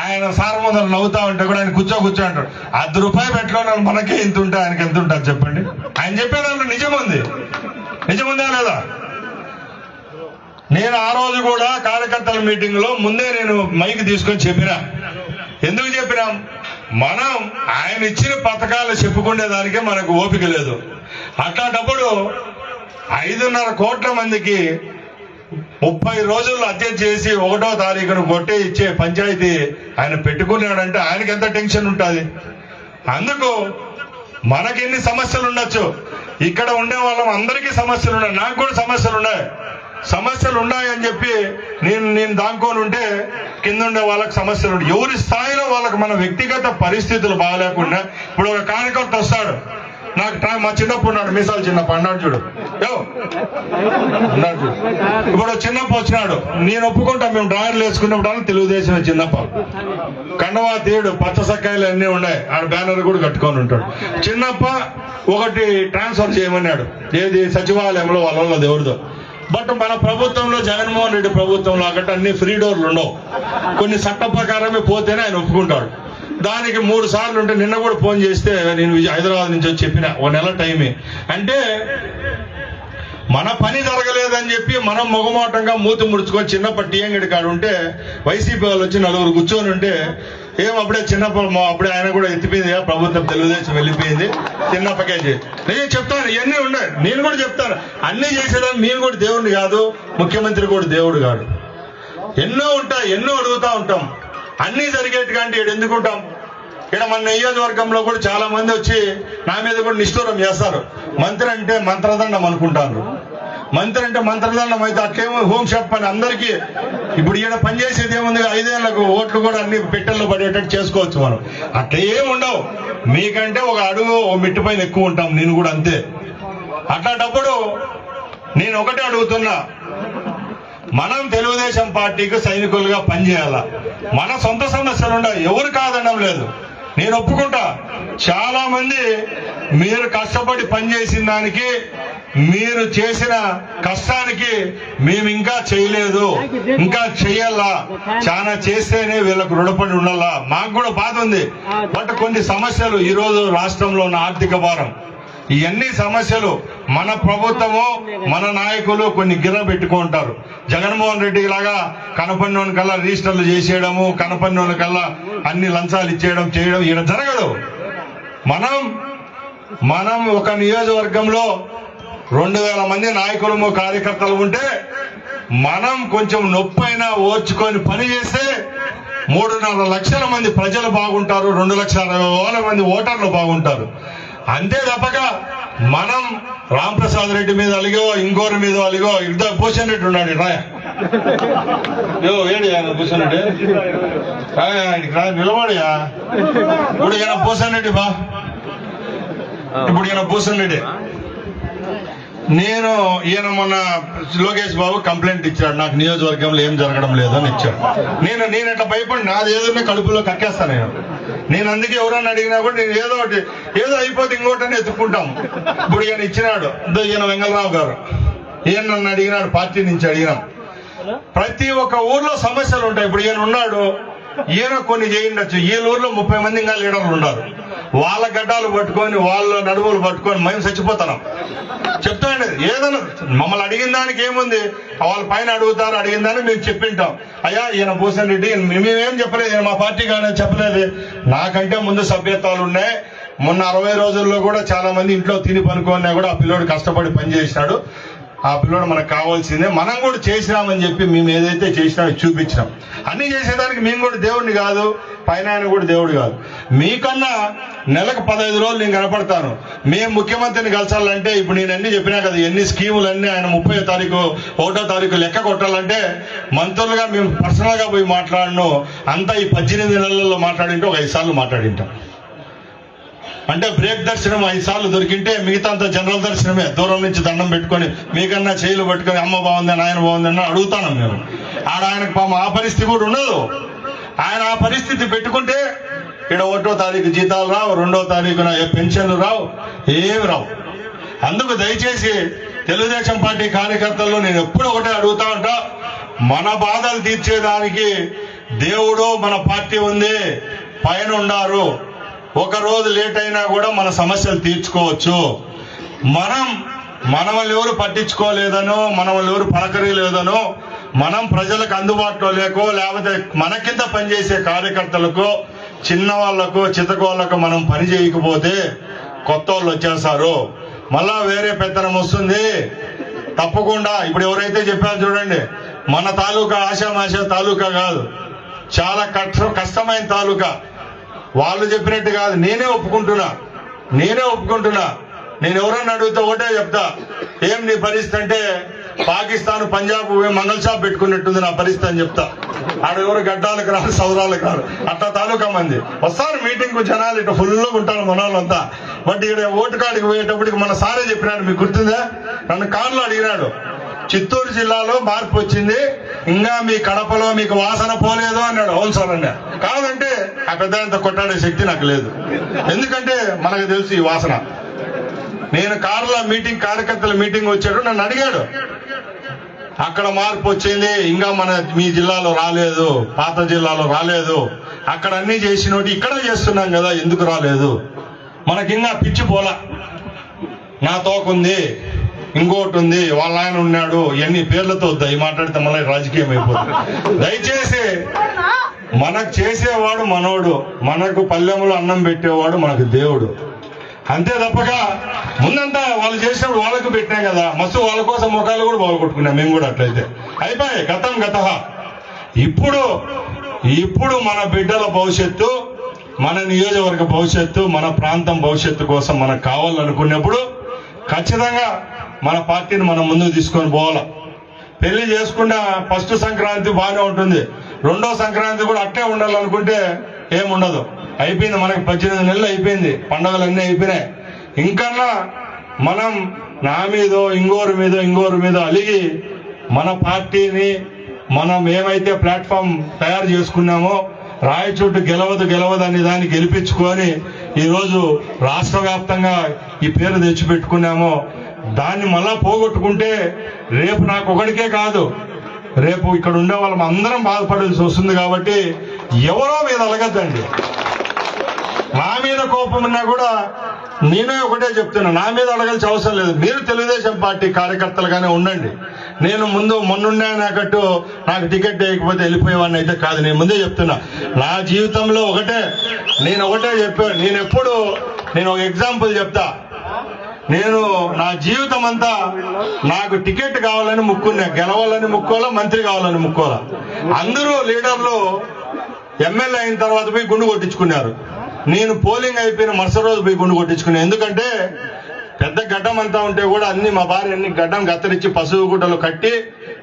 ఆయన సార్ ముందర నవ్వుతా ఉంటే కూడా ఆయన కూర్చో అంటాడు, 10 రూపాయలు పెట్టుకున్నా మనకే ఇంత ఉంటే ఆయనకి ఎంత ఉంటుంది చెప్పండి? ఆయన చెప్పే దాంట్లో నిజముందా లేదా? నేను ఆ రోజు కూడా కార్యకర్తల మీటింగ్ లో ముందే నేను మైక్ తీసుకొని చెప్పినా. ఎందుకు చెప్పినాం? మనం ఆయన ఇచ్చిన పథకాలు చెప్పుకునే దానికే మనకు ఓపిక లేదు. అట్లాంటప్పుడు 5.5 కోట్ల మందికి 30 రోజుల్లో హత్య చేసి 1వ తారీఖును కొట్టే ఇచ్చే పంచాయతీ ఆయన పెట్టుకున్నాడంటే ఆయనకి ఎంత టెన్షన్ ఉంటుంది? అందుకు మనకెన్ని సమస్యలు ఉండొచ్చు, ఇక్కడ ఉండే వాళ్ళం అందరికీ సమస్యలు ఉన్నాయి, నాకు కూడా సమస్యలు ఉన్నాయని చెప్పి నేను దాంకొని ఉంటే కింద ఉండే వాళ్ళకి సమస్యలు ఉంటాయి. ఎవరి స్థాయిలో వాళ్ళకి మన వ్యక్తిగత పరిస్థితులు బాగాలేకుండా, ఇప్పుడు ఒక కార్యకర్త వస్తాడు, నాకు టైం మా చిన్నప్పుడు ఉన్నాడు, మీసాలు చిన్నప్ప అన్నాడు చూడు, అన్నాడు చూడు. ఇప్పుడు చిన్నప్ప వచ్చినాడు, నేను ఒప్పుకుంటా, మేము డ్రాయర్లు వేసుకున్నప్పుడు తెలుగుదేశం చిన్నప్ప కండవా తీయుడు, పచ్చ సక్కాయలు అన్నీ ఉన్నాయి, ఆడ బ్యానర్ కూడా కట్టుకొని ఉంటాడు. చిన్నప్ప ఒకటి ట్రాన్స్ఫర్ చేయమన్నాడు, ఏది సచివాలయంలో వాళ్ళ దేవుడితో. బట్ మన ప్రభుత్వంలో జగన్మోహన్ రెడ్డి ప్రభుత్వంలో అక్కడ అన్ని ఫ్రీ డోర్లు ఉండవు, కొన్ని చట్ట ప్రకారమే పోతేనే ఆయన ఒప్పుకుంటాడు. దానికి 3 సార్లు ఉంటే నిన్న కూడా ఫోన్ చేస్తే నేను హైదరాబాద్ నుంచి వచ్చి చెప్పిన 1 నెల టైమే. అంటే మన పని జరగలేదని చెప్పి మనం మొగమాటంగా మూతి ముడుచుకొని చిన్నప్పటి టీఎంగడి కాడు ఉంటే వైసీపీ వాళ్ళు వచ్చి 4 కూర్చొని ఉంటే అప్పుడే చిన్నప్ప అప్పుడే ఆయన కూడా ఎత్తిపోయింది, ప్రభుత్వం తెలుగుదేశం వెళ్ళిపోయింది, చిన్నప్పకే నేను చెప్తాను ఇవన్నీ ఉన్నాయి. నేను కూడా చెప్తాను అన్నీ చేసేదాన్ని, నేను కూడా దేవుడిని కాదు, ముఖ్యమంత్రి కూడా దేవుడు కాదు. ఎన్నో ఉంటాయి, ఎన్నో అడుగుతా ఉంటాం, అన్నీ జరిగేట్టుగా అంటే ఇక్కడ ఎందుకుంటాం. ఇక్కడ మన నియోజకవర్గంలో కూడా చాలా మంది వచ్చి నా మీద కూడా నిష్ఠూరం చేస్తారు. మంత్రి అంటే మంత్రదండం అనుకుంటారు, మంత్రి అంటే మంత్రదండం అయితే అట్లేమో హోమ్ షాప్ పని అందరికీ. ఇప్పుడు ఈయన పనిచేసేది ఏముంది, 5 ఏళ్లకు ఓట్లు కూడా అన్ని పెట్టెల్లో పడేటట్టు చేసుకోవచ్చు మనం. అట్లా ఏమి ఉండవు, మీకంటే ఒక అడుగు ఓ మిట్టు పైన ఎక్కువ ఉంటాం, నేను కూడా అంతే. అట్లాంటప్పుడు నేను ఒకటే అడుగుతున్నా, మనం తెలుగుదేశం పార్టీకి సైనికులుగా పనిచేయాలా. మన సొంత సమస్యలు ఉండవు, ఎవరు కాదనడం లేదు, నేను ఒప్పుకుంటా. చాలా మంది మీరు కష్టపడి పనిచేసిన దానికి, మీరు చేసిన కష్టానికి మేము ఇంకా చేయలేదు, ఇంకా చెయ్యాలా, చాలా చేస్తేనే వీళ్ళకు రుణపడి ఉండాలా. మాకు కూడా బాధ ఉంది. బట్ కొన్ని సమస్యలు ఈరోజు రాష్ట్రంలో ఉన్న ఆర్థిక భారం, ఇవన్నీ సమస్యలు మన ప్రభుత్వము మన నాయకులు కొన్ని గిర్ర పెట్టుకుంటారు. జగన్మోహన్ రెడ్డి లాగా కనపడినోని కల్లా రిజిస్టర్లు చేసేయడము, కనపడినోని కల్లా అన్ని లంచాలు ఇచ్చేయడం చేయడం ఇక్కడ జరగదు. మనం ఒక నియోజకవర్గంలో 2000 మంది నాయకులు కార్యకర్తలు ఉంటే మనం కొంచెం నొప్పైనా ఓర్చుకొని పని చేస్తే 3.5 లక్షల మంది ప్రజలు బాగుంటారు, 2,60,000 మంది ఓటర్లు బాగుంటారు. అంతే తప్పక మనం రాంప్రసాద్ రెడ్డి మీద అలిగో, ఇంకోరి మీద అలిగో, ఇద్దరు భూషణ్ రెడ్డి ఉన్నాడు ఏడి భూషణ్ రెడ్డి నిలబడియా. ఇప్పుడు ఈయన భూషణ్ రెడ్డి ఇప్పుడు ఈయన భూషణ్ రెడ్డి. ఈయన మొన్న లోకేష్ బాబు కంప్లైంట్ ఇచ్చాడు, నాకు నియోజకవర్గంలో ఏం జరగడం లేదని ఇచ్చాడు. నేను ఇట్లా భయపడి నాది ఏదైనా కడుపులో కక్కేస్తాను నేను అందుకే ఎవరన్నా అడిగినా కూడా నేను ఏదో అయిపోతే ఇంకోటనే ఎత్తుక్కుంటాం. ఇప్పుడు ఈయన ఇచ్చినాడు, ఈయన వెంగళరావు గారు, ఈయన నన్ను అడిగినాడు, పార్టీ నుంచి అడిగినాం. ప్రతి ఒక్క ఊర్లో సమస్యలు ఉంటాయి. ఇప్పుడు ఈయన ఉన్నాడు, ఈయన కొన్ని చేయండొచ్చు. ఈ ఊర్లో 30 మంది ఇంకా లీడర్లు ఉన్నారు, వాళ్ళ గడ్డాలు పట్టుకొని వాళ్ళ నడువులు పట్టుకొని మేము చచ్చిపోతున్నాం. చెప్తాండి ఏదైనా మమ్మల్ని అడిగిన దానికి ఏముంది, వాళ్ళ పైన అడుగుతారు, అడిగిన దాన్ని మేము చెప్పింటాం. అయ్యా ఈయన భూషణ్ రెడ్డి మేమేం చెప్పలేదు, ఈయన మా పార్టీ కానీ చెప్పలేదు. నాకంటే ముందు సభ్యత్వాలు ఉన్నాయి. మొన్న 60 రోజుల్లో కూడా చాలా మంది ఇంట్లో తిని పనుకున్నా కూడా ఆ పిల్లోడు కష్టపడి పనిచేసినాడు. ఆ పిల్లోడు మనకు కావాల్సిందే, మనం కూడా చేసినామని చెప్పి మేము ఏదైతే చేసినామో చూపించినాం. అన్ని చేసేదానికి మేము కూడా దేవుడిని కాదు, పైన ఆయన కూడా దేవుడు కాదు. మీకన్నా నెలకు 15 రోజులు నేను కనపడతాను. మేము ముఖ్యమంత్రిని కలసాలంటే ఇప్పుడు నేను అన్ని చెప్పినా కదా, ఎన్ని స్కీములు అన్ని ఆయన 30వ తారీఖు 1వ తారీఖు లెక్క కొట్టాలంటే మంత్రులుగా మేము పర్సనల్ గా పోయి మాట్లాడను. అంతా ఈ 18 నెలల్లో మాట్లాడింటే ఒక 5 సార్లు మాట్లాడింటాం. అంటే బ్రేక్ దర్శనం 5 సార్లు దొరికింటే మిగతా అంతా జనరల్ దర్శనమే. దూరం నుంచి దండం పెట్టుకొని మీకన్నా చేయిలు పట్టుకొని అమ్మ బాగుందని ఆయన బాగుందని అడుగుతాను మేము. ఆయనకు పాపం ఆ పరిస్థితి కూడా ఉండదు. ఆయన ఆ పరిస్థితి పెట్టుకుంటే ఇక్కడ 1వ తారీఖు జీతాలు రావు, 2వ తారీఖున పెన్షన్లు రావు, ఏమి రావు. అందుకు దయచేసి తెలుగుదేశం పార్టీ కార్యకర్తల్లో నేను ఎప్పుడు ఒకటే అడుగుతా ఉంటా, మన బాధలు తీర్చేదానికి దేవుడు మన పార్టీ ఉంది, పైన ఉండారు. ఒక రోజు లేట్ అయినా కూడా మన సమస్యలు తీర్చుకోవచ్చు. మనల్ని ఎవరు పట్టించుకోలేదనో, మనల్ని ఎవరు పలకరీలేదనో, మనం ప్రజలకు అందుబాటులో లేకో, లేకపోతే మన కింద పనిచేసే కార్యకర్తలకు, చిన్నవాళ్లకు, చితకోళ్లకు మనం పని చేయకపోతే కొత్త వాళ్ళు వచ్చేస్తారు. మళ్ళా వేరే పెత్తనం వస్తుంది తప్పకుండా. ఇప్పుడు ఎవరైతే చెప్పారో చూడండి, మన తాలూకా ఆశామాషా తాలూకా కాదు, చాలా కష్టమైన తాలూకా. వాళ్ళు చెప్పినట్టు కాదు, నేనే ఒప్పుకుంటున్నా. నేను ఎవరన్నా అడిగితే ఒకటే చెప్తా, ఏం నీ పరిస్థితి అంటే పాకిస్తాన్ పంజాబ్ పోయి మంగళ షాప్ పెట్టుకున్నట్టుంది నా పరిస్థితి అని చెప్తా. ఆడ ఎవరు గడ్డాలకు రారు, సౌరాలకు రారు, అట్లా తాలూకా మంది వస్తారు మీటింగ్ కు. జనాలు ఇట్లా ఫుల్గా ఉంటారు మన వాళ్ళంతా. బట్ ఇక్కడ ఓటు కాడికి పోయేటప్పటికి మన సారే చెప్పినాడు, మీకు గుర్తుందా? నన్ను కార్లో అడిగినాడు, చిత్తూరు జిల్లాలో మార్పు వచ్చింది, ఇంకా మీ కడపలో మీకు వాసన పోలేదు అన్నాడు. అవును సార్ అన్నా. కాదంటే ఆ పెద్ద కొట్టాడే శక్తి నాకు లేదు, ఎందుకంటే మనకు తెలుసు ఈ వాసన. నేను కార్లో మీటింగ్, కార్యకర్తల మీటింగ్ వచ్చాడు, నన్ను అడిగాడు, అక్కడ మార్పు వచ్చింది, ఇంకా మీ జిల్లాలో రాలేదు, పాత జిల్లాలో రాలేదు, అక్కడ అన్ని చేసినోటి ఇక్కడ చేస్తున్నాం కదా, ఎందుకు రాలేదు? మనకి ఇంకా పిచ్చి పోలా, నా తోకుంది, ఇంకోటి ఉంది, వాళ్ళ ఆయన ఉన్నాడు, ఎన్ని పేర్లతో వద్దా ఈ మాట్లాడితే మళ్ళీ రాజకీయం అయిపోతుంది. దయచేసి మనకు చేసేవాడు మనోడు, మనకు పల్లెములో అన్నం పెట్టేవాడు మనకు దేవుడు, అంతే తప్పక ముందంతా వాళ్ళు చేసినప్పుడు వాళ్ళకు పెట్టినాం కదా, మస్తు వాళ్ళ కోసం ముఖాలు కూడా బాగుకొట్టుకున్నాం మేము కూడా. అట్లయితే అయిపోయి గతం గతహ. ఇప్పుడు మన బిడ్డల భవిష్యత్తు, మన నియోజకవర్గ భవిష్యత్తు, మన ప్రాంతం భవిష్యత్తు కోసం మనకు కావాలనుకున్నప్పుడు ఖచ్చితంగా మన పార్టీని మనం ముందుకు తీసుకొని పోవాలా. పెళ్లి చేసుకున్న ఫస్ట్ సంక్రాంతి బాగానే ఉంటుంది, రెండో సంక్రాంతి కూడా అట్టే ఉండాలనుకుంటే ఏముండదు. అయిపోయింది, మనకి 18 నెలలు అయిపోయింది, పండుగలన్నీ అయిపోయినాయి. ఇంకన్నా మనం నా మీదో ఇంగోరు మీదో అలిగి మన పార్టీని మనం ఏమైతే ప్లాట్ఫామ్ తయారు చేసుకున్నామో, రాయచోటు గెలవదు అనే దాన్ని గెలిపించుకొని ఈరోజు రాష్ట్ర వ్యాప్తంగా ఈ పేరు తెచ్చిపెట్టుకున్నామో, దాన్ని మళ్ళా పోగొట్టుకుంటే రేపు నాకు ఒకటికే కాదు, రేపు ఇక్కడ ఉండే వాళ్ళం అందరం బాధపడాల్సి వస్తుంది. కాబట్టి ఎవరో మీద అలగద్దండి. నా మీద కోపం ఉన్నా కూడా నేనే ఒకటే చెప్తున్నా, నా మీద అడగాల్సిన అవసరం లేదు. మీరు తెలుగుదేశం పార్టీ కార్యకర్తలుగానే ఉండండి. నేను మొన్నున్నాకట్టు నాకు టికెట్ వేయకపోతే వెళ్ళిపోయేవాడిని అయితే కాదు. నేను ముందే చెప్తున్నా, నా జీవితంలో నేను ఒకటే చెప్పాను. నేను ఒక ఎగ్జాంపుల్ చెప్తా. నేను నా జీవితం అంతా నాకు టికెట్ కావాలని ముక్కున్నా, గెలవాలని ముక్కోవాలా, మంత్రి కావాలని ముక్కోవాలా. అందరూ లీడర్లు ఎమ్మెల్యే అయిన తర్వాత పోయి గుండు కొట్టించుకున్నారు. నేను పోలింగ్ అయిపోయిన మరుసటి రోజు పోయి గుండు కొట్టించుకున్నా. ఎందుకంటే పెద్ద గడ్డం అంతా ఉంటే కూడా అన్ని మా భార్య అన్ని గడ్డం కత్తిరించి పసుపు గుడ్డలు కట్టి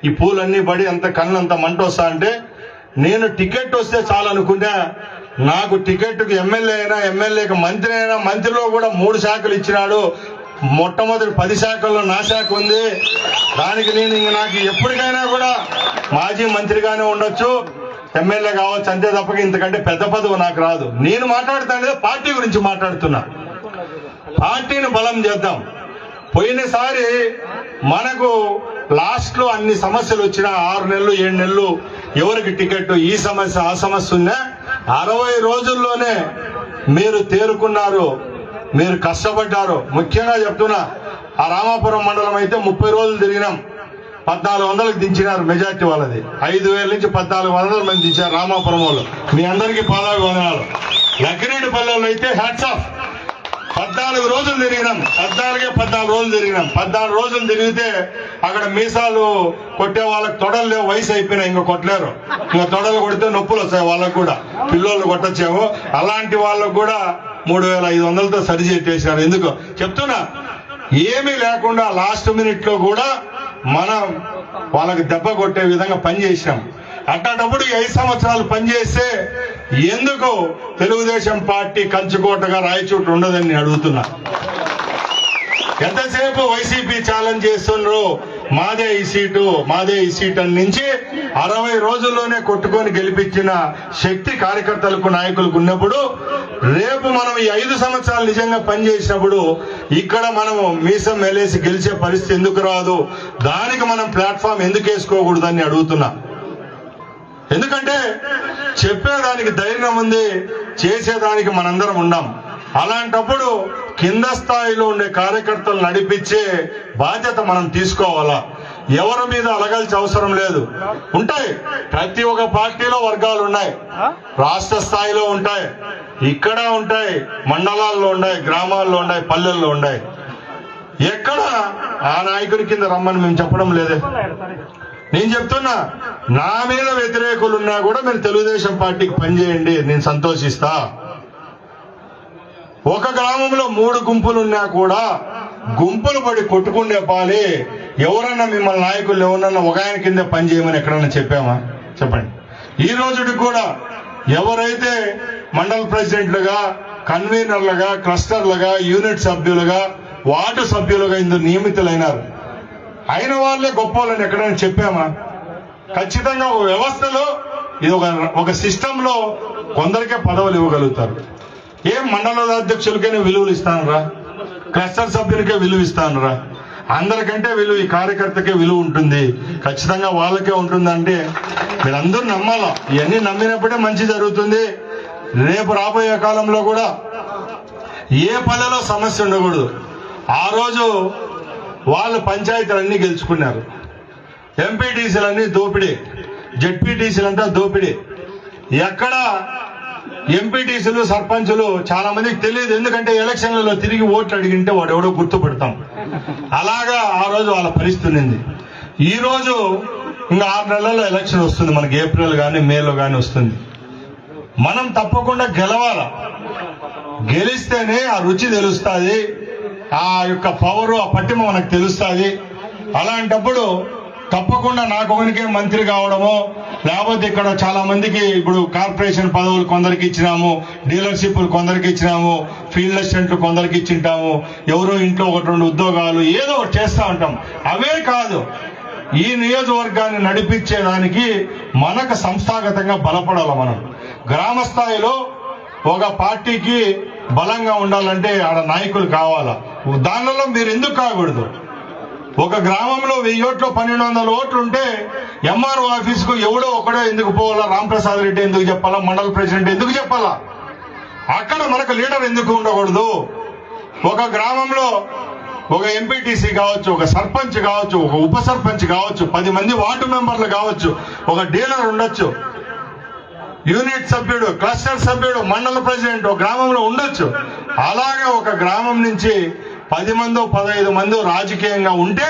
ఈ పూలన్నీ పడి అంత కళ్ళంతా మంట వస్తా అంటే నేను టికెట్ వస్తే చాలు అనుకున్నా. నాకు టికెట్కి ఎమ్మెల్యే అయినా, ఎమ్మెల్యేకి మంత్రి అయినా, మంత్రిలో కూడా 3 శాఖలు ఇచ్చినాడు. మొట్టమొదటి 10 శాఖల్లో నా శాఖ ఉంది. దానికి నేను నాకు ఎప్పటికైనా కూడా మాజీ మంత్రిగానే ఉండొచ్చు, ఎమ్మెల్యే కావచ్చు, అంతే తప్పక ఇంతకంటే పెద్ద పదవి నాకు రాదు. నేను మాట్లాడుతానే పార్టీ గురించి మాట్లాడుతున్నా. పార్టీని బలం చేద్దాం. పోయినసారి మనకు లాస్ట్ లో అన్ని సమస్యలు వచ్చినా 6 నెలలు 7 నెలలు ఎవరికి టికెట్, ఈ సమస్య ఆ సమస్య ఉన్నా 60 రోజుల్లోనే మీరు తేరుకున్నారు, మీరు కష్టపడ్డారు. ముఖ్యంగా చెప్తున్నా, ఆ రామాపురం మండలం అయితే 30 రోజులు తిరిగినాం, 1400కి దించినారు మెజార్టీ వాళ్ళది. 5000 నుంచి 1400 మంది దించారు రామాపురం వాళ్ళు. మీ అందరికీ పాదాభివందనాలు. లక్కిరెడ్డిపల్లెలో అయితే హ్యాట్స్ ఆఫ్. 14 రోజులు తిరిగినాం, 14 రోజులు తిరిగినాం. 14 రోజులు తిరిగితే అక్కడ మీసాలు కొట్టే వాళ్ళకి తొడలు లేవు, వయసు అయిపోయినాయి, ఇంకా కొట్టలేరు. ఇంకా తొడలు కొడితే నొప్పులు వస్తాయి వాళ్ళకు కూడా, పిల్లలు కొట్టచ్చేమో. అలాంటి వాళ్ళకు కూడా 3500తో సరి చేసేసారు. ఎందుకు చెప్తున్నా, ఏమీ లేకుండా లాస్ట్ మినిట్ లో కూడా మనం వాళ్ళకి దెబ్బ కొట్టే విధంగా పనిచేసాం. అట్లాంటప్పుడు 5 సంవత్సరాలు పనిచేస్తే ఎందుకు తెలుగుదేశం పార్టీ కంచుకోటగా రాయచోటు ఉండదని అడుగుతున్నా. ఎంతసేపు వైసీపీ ఛాలెంజ్ చేస్తున్నారు, మాదే ఈ సీటు అని నుంచి 60 రోజుల్లోనే కొట్టుకొని గెలిపించిన శక్తి కార్యకర్తలకు, నాయకులకు ఉన్నప్పుడు రేపు మనం ఈ 5 సంవత్సరాలు నిజంగా పనిచేసినప్పుడు ఇక్కడ మనము మీసం మెలేసి గెలిచే పరిస్థితి ఎందుకు రాదు? దానికి మనం ప్లాట్ఫామ్ ఎందుకు వేసుకోకూడదని అడుగుతున్నా. ఎందుకంటే చెప్పేదానికి ధైర్యం ఉంది, చేసేదానికి మనందరం ఉన్నాం. అలాంటప్పుడు కింద స్థాయిలో ఉండే కార్యకర్తలు నడిపించే బాధ్యత మనం తీసుకోవాలా. ఎవరి మీద అలగాల్సిన అవసరం లేదు. ఉంటాయి, ప్రతి ఒక్క పార్టీలో వర్గాలు ఉన్నాయి, రాష్ట్ర స్థాయిలో ఉంటాయి, ఇక్కడ ఉంటాయి, మండలాల్లో ఉన్నాయి, గ్రామాల్లో ఉన్నాయి, పల్లెల్లో ఉన్నాయి. ఎక్కడ ఆ నాయకుడి కింద రమ్మని మేము చెప్పడం లేదే. నేను చెప్తున్నా, నా మీద వ్యతిరేకులు ఉన్నా కూడా మీరు తెలుగుదేశం పార్టీకి పనిచేయండి, నేను సంతోషిస్తా. ఒక గ్రామంలో 3 గుంపులున్నా కూడా గుంపులు పడి కొట్టుకుండే పాలి ఎవరన్నా మిమ్మల్ని నాయకులు ఎవరన్నా ఒక ఆయన కింద పని చేయమని ఎక్కడన్నా చెప్పామా? చెప్పండి. ఈ రోజుకి కూడా ఎవరైతే మండల ప్రెసిడెంట్లుగా, కన్వీనర్లుగా, క్లస్టర్లుగా, యూనిట్ సభ్యులుగా, వార్డు సభ్యులుగా ఇందులో నియమితులైనారు, అయిన వాళ్ళే గొప్ప వాళ్ళని ఎక్కడైనా చెప్పామా? ఖచ్చితంగా ఒక వ్యవస్థలో ఇది ఒక సిస్టంలో కొందరికే పదవులు ఇవ్వగలుగుతారు. ఏం మండల అధ్యక్షులకైనా విలువలు ఇస్తానరా? క్లస్టర్ సభ్యులకే విలువ ఇస్తానరా? అందరికంటే విలువ ఈ కార్యకర్తకే విలువ ఉంటుంది. ఖచ్చితంగా వాళ్ళకే ఉంటుందంటే మీరందరూ నమ్మాలా. ఇవన్నీ నమ్మినప్పుడే మంచి జరుగుతుంది. రేపు రాబోయే కాలంలో కూడా ఏ పల్లెలో సమస్య ఉండకూడదు. ఆ రోజు వాళ్ళు పంచాయతీలన్నీ గెలుచుకున్నారు, ఎంపీటీసీలన్నీ దోపిడీ, జెడ్పీటీసీలంతా దోపిడీ. ఎక్కడ ఎంపీటీసీలు, సర్పంచులు చాలా మందికి తెలియదు. ఎందుకంటే ఎలక్షన్లలో తిరిగి ఓట్లు అడిగింటే వాడు ఎవడో గుర్తుపెడతాం. అలాగా ఆ రోజు వాళ్ళ పరిస్థితి ఉంది. ఈ రోజు ఇంకా 6 నెలల్లో ఎలక్షన్ వస్తుంది మనకి. ఏప్రిల్ కానీ మేలో కానీ వస్తుంది. మనం తప్పకుండా గెలవాల. గెలిస్తేనే ఆ రుచి తెలుస్తుంది, ఆ యొక్క పవరు, ఆ పట్టిమ మనకు తెలుస్తుంది. అలాంటప్పుడు తప్పకుండా నాకొకరికే మంత్రి కావడమో, లేకపోతే ఇక్కడ చాలా మందికి ఇప్పుడు కార్పొరేషన్ పదవులు కొందరికి ఇచ్చినాము, డీలర్షిప్లు కొందరికి ఇచ్చినాము, ఫీల్డ్ అసిస్టెంట్లు కొందరికి ఇచ్చింటాము, ఎవరో ఇంట్లో 1-2 ఉద్యోగాలు ఏదో ఒకటి చేస్తూ ఉంటాం. అవే కాదు, ఈ నియోజకవర్గాన్ని నడిపించేదానికి మనకు సంస్థాగతంగా బలపడాలి. మనం గ్రామ స్థాయిలో ఒక పార్టీకి బలంగా ఉండాలంటే ఆడ నాయకులు కావాలా. దానిలో మీరు ఎందుకు కాకూడదు? ఒక గ్రామంలో 1000 ఓట్లు, 1200 ఓట్లు ఉంటే ఎంఆర్ఓ ఆఫీస్కు ఎవడో ఒకడో ఎందుకు పోవాలా? రాంప్రసాద్ రెడ్డి ఎందుకు చెప్పాలా? మండల ప్రెసిడెంట్ ఎందుకు చెప్పాలా? అక్కడ మనకు లీడర్ ఎందుకు ఉండకూడదు? ఒక గ్రామంలో ఒక ఎంపీటీసీ కావచ్చు, ఒక సర్పంచ్ కావచ్చు, ఒక ఉప సర్పంచ్ కావచ్చు, 10 మంది వార్డు మెంబర్లు కావచ్చు, ఒక డీలర్ ఉండొచ్చు, యూనిట్ సభ్యుడు, క్లస్టర్ సభ్యుడు, మండల ప్రెసిడెంట్ ఒక గ్రామంలో ఉండొచ్చు. అలాగే ఒక గ్రామం నుంచి 10 మందో 15 మందో రాజకీయంగా ఉంటే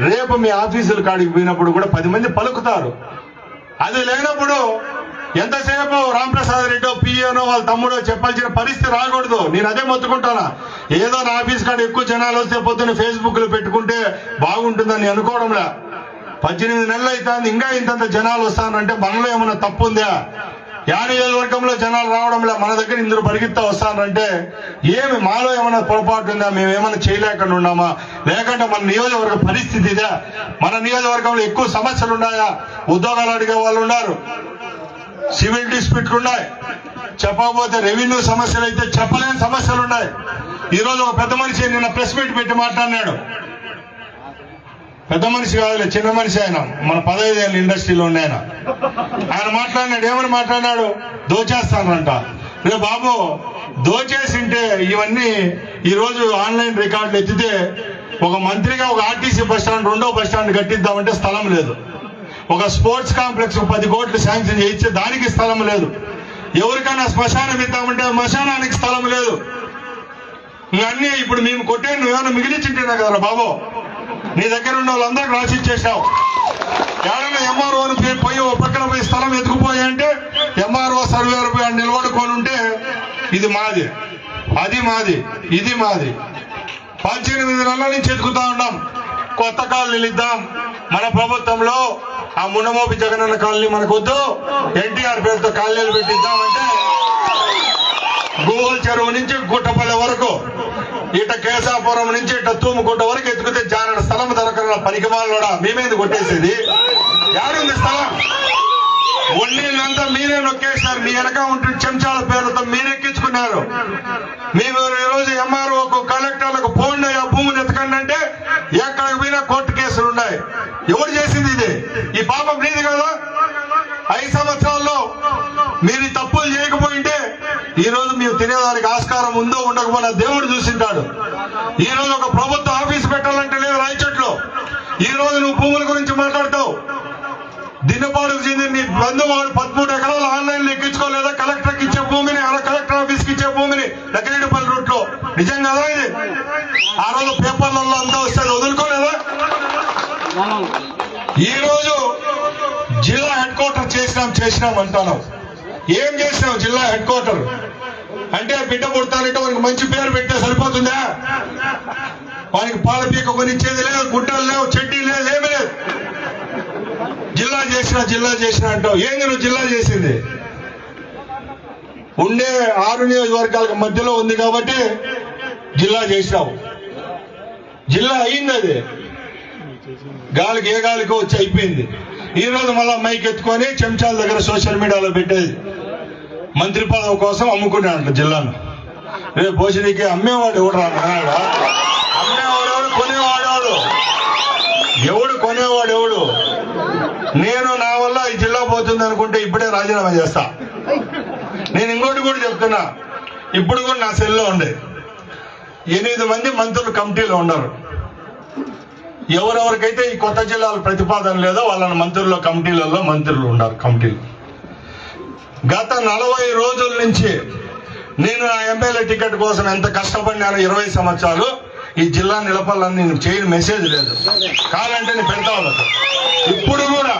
రేపు మీ ఆఫీసుల కాడికి పోయినప్పుడు కూడా 10 మంది పలుకుతారు. అది లేనప్పుడు ఎంతసేపు రాంప్రసాద్ రెడ్డో, పిఏనో, వాళ్ళ తమ్ముడో చెప్పాల్సిన పరిస్థితి రాకూడదు. నేను అదే మొత్తుకుంటానా. ఏదో నా ఆఫీస్ కాడ ఎక్కువ జనాలు వస్తే పొద్దున్న ఫేస్బుక్ లో పెట్టుకుంటే బాగుంటుందని అనుకోవడంలే. 18 నెలలు అవుతుంది, ఇంకా ఇంతంత జనాలు వస్తానంటే మనలో ఏమన్నా తప్పు ఉందా? నియోజకవర్గంలో జనాలు రావడంలే, మన దగ్గర ఇందులో పరిగెత్తా వస్తానంటే ఏమి మాలో ఏమైనా పొరపాటు ఉందా? మేమేమైనా చేయలేకుండా ఉన్నామా? లేకంటే మన నియోజకవర్గ పరిస్థితి ఇదే? మన నియోజకవర్గంలో ఎక్కువ సమస్యలు ఉన్నాయా? ఉద్యోగాలు అడిగే వాళ్ళు ఉన్నారు, సివిల్ డిస్ప్యూట్లు ఉన్నాయి, చెప్పకపోతే రెవెన్యూ సమస్యలు అయితే చెప్పలేని సమస్యలు ఉన్నాయి. ఈరోజు ఒక పెద్ద మనిషి నిన్న ప్రెస్ మీట్ పెట్టి మాట్లాడినాడు. పెద్ద మనిషి కాదులే, చిన్న మనిషి ఆయన, మన 15 ఏళ్ళ ఇండస్ట్రీలో ఉండే ఆయన మాట్లాడినాడు. ఏమని మాట్లాడినాడు? దోచేస్తానంట. రే బాబు, దోచేసింటే ఇవన్నీ ఈరోజు ఆన్లైన్ రికార్డులు ఎత్తితే ఒక మంత్రిగా ఒక ఆర్టీసీ బస్టాండ్, 2వ బస్టాండ్ కట్టిద్దామంటే స్థలం లేదు. ఒక స్పోర్ట్స్ కాంప్లెక్స్ 10 కోట్లు శాంక్షన్ చేయించే దానికి స్థలం లేదు. ఎవరికైనా శ్మశానం ఇద్దామంటే శ్మశానానికి స్థలం లేదు. ఇవన్నీ ఇప్పుడు మేము కొట్టే నువ్వేమైనా మిగిలిచ్చింటేనా కదరా బాబు? నీ దగ్గర ఉన్న వాళ్ళందరికీ రాసి ఇచ్చేసావు. ఎవరైనా ఎంఆర్ఓని పోయి ఓ పక్కన పోయి స్థలం ఎత్తుకుపోయాయంటే ఎంఆర్ఓ సర్వేర్ పోయి నిలబడుకొని ఉంటే ఇది మాది, అది మాది, ఇది మాది. 18 నెలల నుంచి ఎత్తుకుతా ఉన్నాం. కొత్త కాలనీలు ఇద్దాం, మన ప్రభుత్వంలో ఆ మున్నమోపి జగనన్న కాలనీ మనకు వద్దు, ఎన్టీఆర్ పేరుతో కాలనీలు పెట్టిద్దామంటే గూగుల్ చెరువు నుంచి గుట్టపల్లె వరకు, ఇట కేశాపురం నుంచి ఇట తూముకుంట వరకు ఎత్తుకుతే జాన స్థలం దొరకన పనికిమాలోడా మేమేంది కొట్టేసేది? యాడుంది స్థలం? ఒళ్ళంతా మీరే నొక్కేశారు. మీ వెనక ఉంటున్న చెంచాల పేర్లతో మీరెక్కించుకున్నారు. మేము ఈరోజు ఎంఆర్ఓకు, కలెక్టర్లకు పోండి ఆ భూమిని ఎత్తకండి అంటే ఎక్కడికి పోయినా కోర్టు కేసులు ఉన్నాయి. ఎవరు చేసింది ఇది? ఈ పాపం నీది కదా? 5 సంవత్సరాల్లో మీరు ఈ తప్పులు చేయకపోయింటే ఈ రోజు మేము తినేదానికి ఆస్కారం ఉందో ఉండకపోయినా దేవుడు చూసింటాడు. ఈ రోజు ఒక ప్రభుత్వ ఆఫీస్ పెట్టాలంటే లేదు రాయచోట్లో. ఈ రోజు నువ్వు భూముల గురించి మాట్లాడతావు. దిన్నపాడుకు చెందిన నీ బంధువాడు 13 ఎకరాలు ఆన్లైన్ ఎక్కించుకోలేదా? కలెక్టర్కి ఇచ్చే భూమిని, కలెక్టర్ ఆఫీస్కి ఇచ్చే భూమిని నకిరేడుపల్లి రూట్ లో. నిజం కదా ఇది? ఆ రోజు పేపర్లలో అంతా వస్తే వదులుకోలేదా? ఈ రోజు జిల్లా హెడ్ క్వార్టర్ చేసినాం అంటాను. ఏం చేసినావు? జిల్లా హెడ్ క్వార్టర్ అంటే బిడ్డ పుడతానంటే వారికి మంచి పేరు పెట్టే సరిపోతుందా? వానికి పాల పీక కొనిచ్చేది లేదు, గుడ్డలు లేవు, చెడ్డీ లేదు, ఏమీ లేదు. జిల్లా చేసిన అంటావు. ఏంది నువ్వు జిల్లా చేసింది? ఉండే 6 నియోజకవర్గాలకు మధ్యలో ఉంది కాబట్టి జిల్లా చేసినావు. జిల్లా అయింది, అది గాలికి ఏ గాలికో వచ్చి అయిపోయింది. ఈ రోజు మళ్ళా మైక్ ఎత్తుకొని చెంచాల దగ్గర సోషల్ మీడియాలో పెట్టేది మంత్రి పదవి కోసం అమ్ముకున్నాడంట జిల్లాను. రేపు భోజనీకి అమ్మేవాడు ఎవడు రాడా? అమ్మేవాడు కొనేవాడు ఎవడు? నేను నా వల్ల ఈ జిల్లా పోతుంది అనుకుంటే ఇప్పుడే రాజీనామా చేస్తా. నేను ఇంకోటి కూడా చెప్తున్నా, ఇప్పుడు కూడా నా సెల్లో ఉండే 8 మంది మంత్రులు కమిటీలో ఉన్నారు. ఎవరెవరికైతే ఈ కొత్త జిల్లాల ప్రతిపాదన లేదో వాళ్ళని మంత్రుల్లో కమిటీలలో మంత్రులు ఉన్నారు. కమిటీలు గత 40 రోజుల నుంచి నేను నా ఎమ్మెల్యే టికెట్ కోసం ఎంత కష్టపడినాను. 20 సంవత్సరాలు ఈ జిల్లా నిలపాలని నేను చేయని మెసేజ్ లేదు. కావాలంటే నేను పెడతా ఉన్నాను. ఇప్పుడు కూడా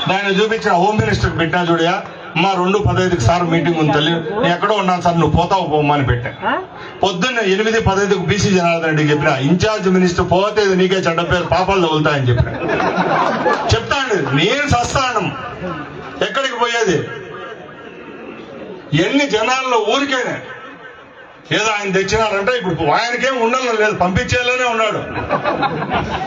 దాన్ని చూపించిన హోమ్ మినిస్టర్కి పెట్టినా చూడయా, మా 2:15కి సార్ మీటింగ్ ఉంది తల్లి, నేను ఎక్కడో ఉన్నాను సార్, నువ్వు పోతావు పోమని పెట్టా. పొద్దున్న 8:15కు బీసీ జనార్దన్ రెడ్డికి చెప్పిన, ఇన్ఛార్జ్ మినిస్టర్ పోతే నీకే చెడ్డ పేరు, పాపాలు తగులుతాయని చెప్పిన. చెప్తాండి నేను సస్తాను. ఎక్కడికి పోయేది? ఎన్ని జనాల్లో ఊరికేనే ఏదో ఆయన తెచ్చినారంటే ఇప్పుడు ఆయనకేం ఉండాలని లేదు, పంపించేలానే ఉన్నాడు.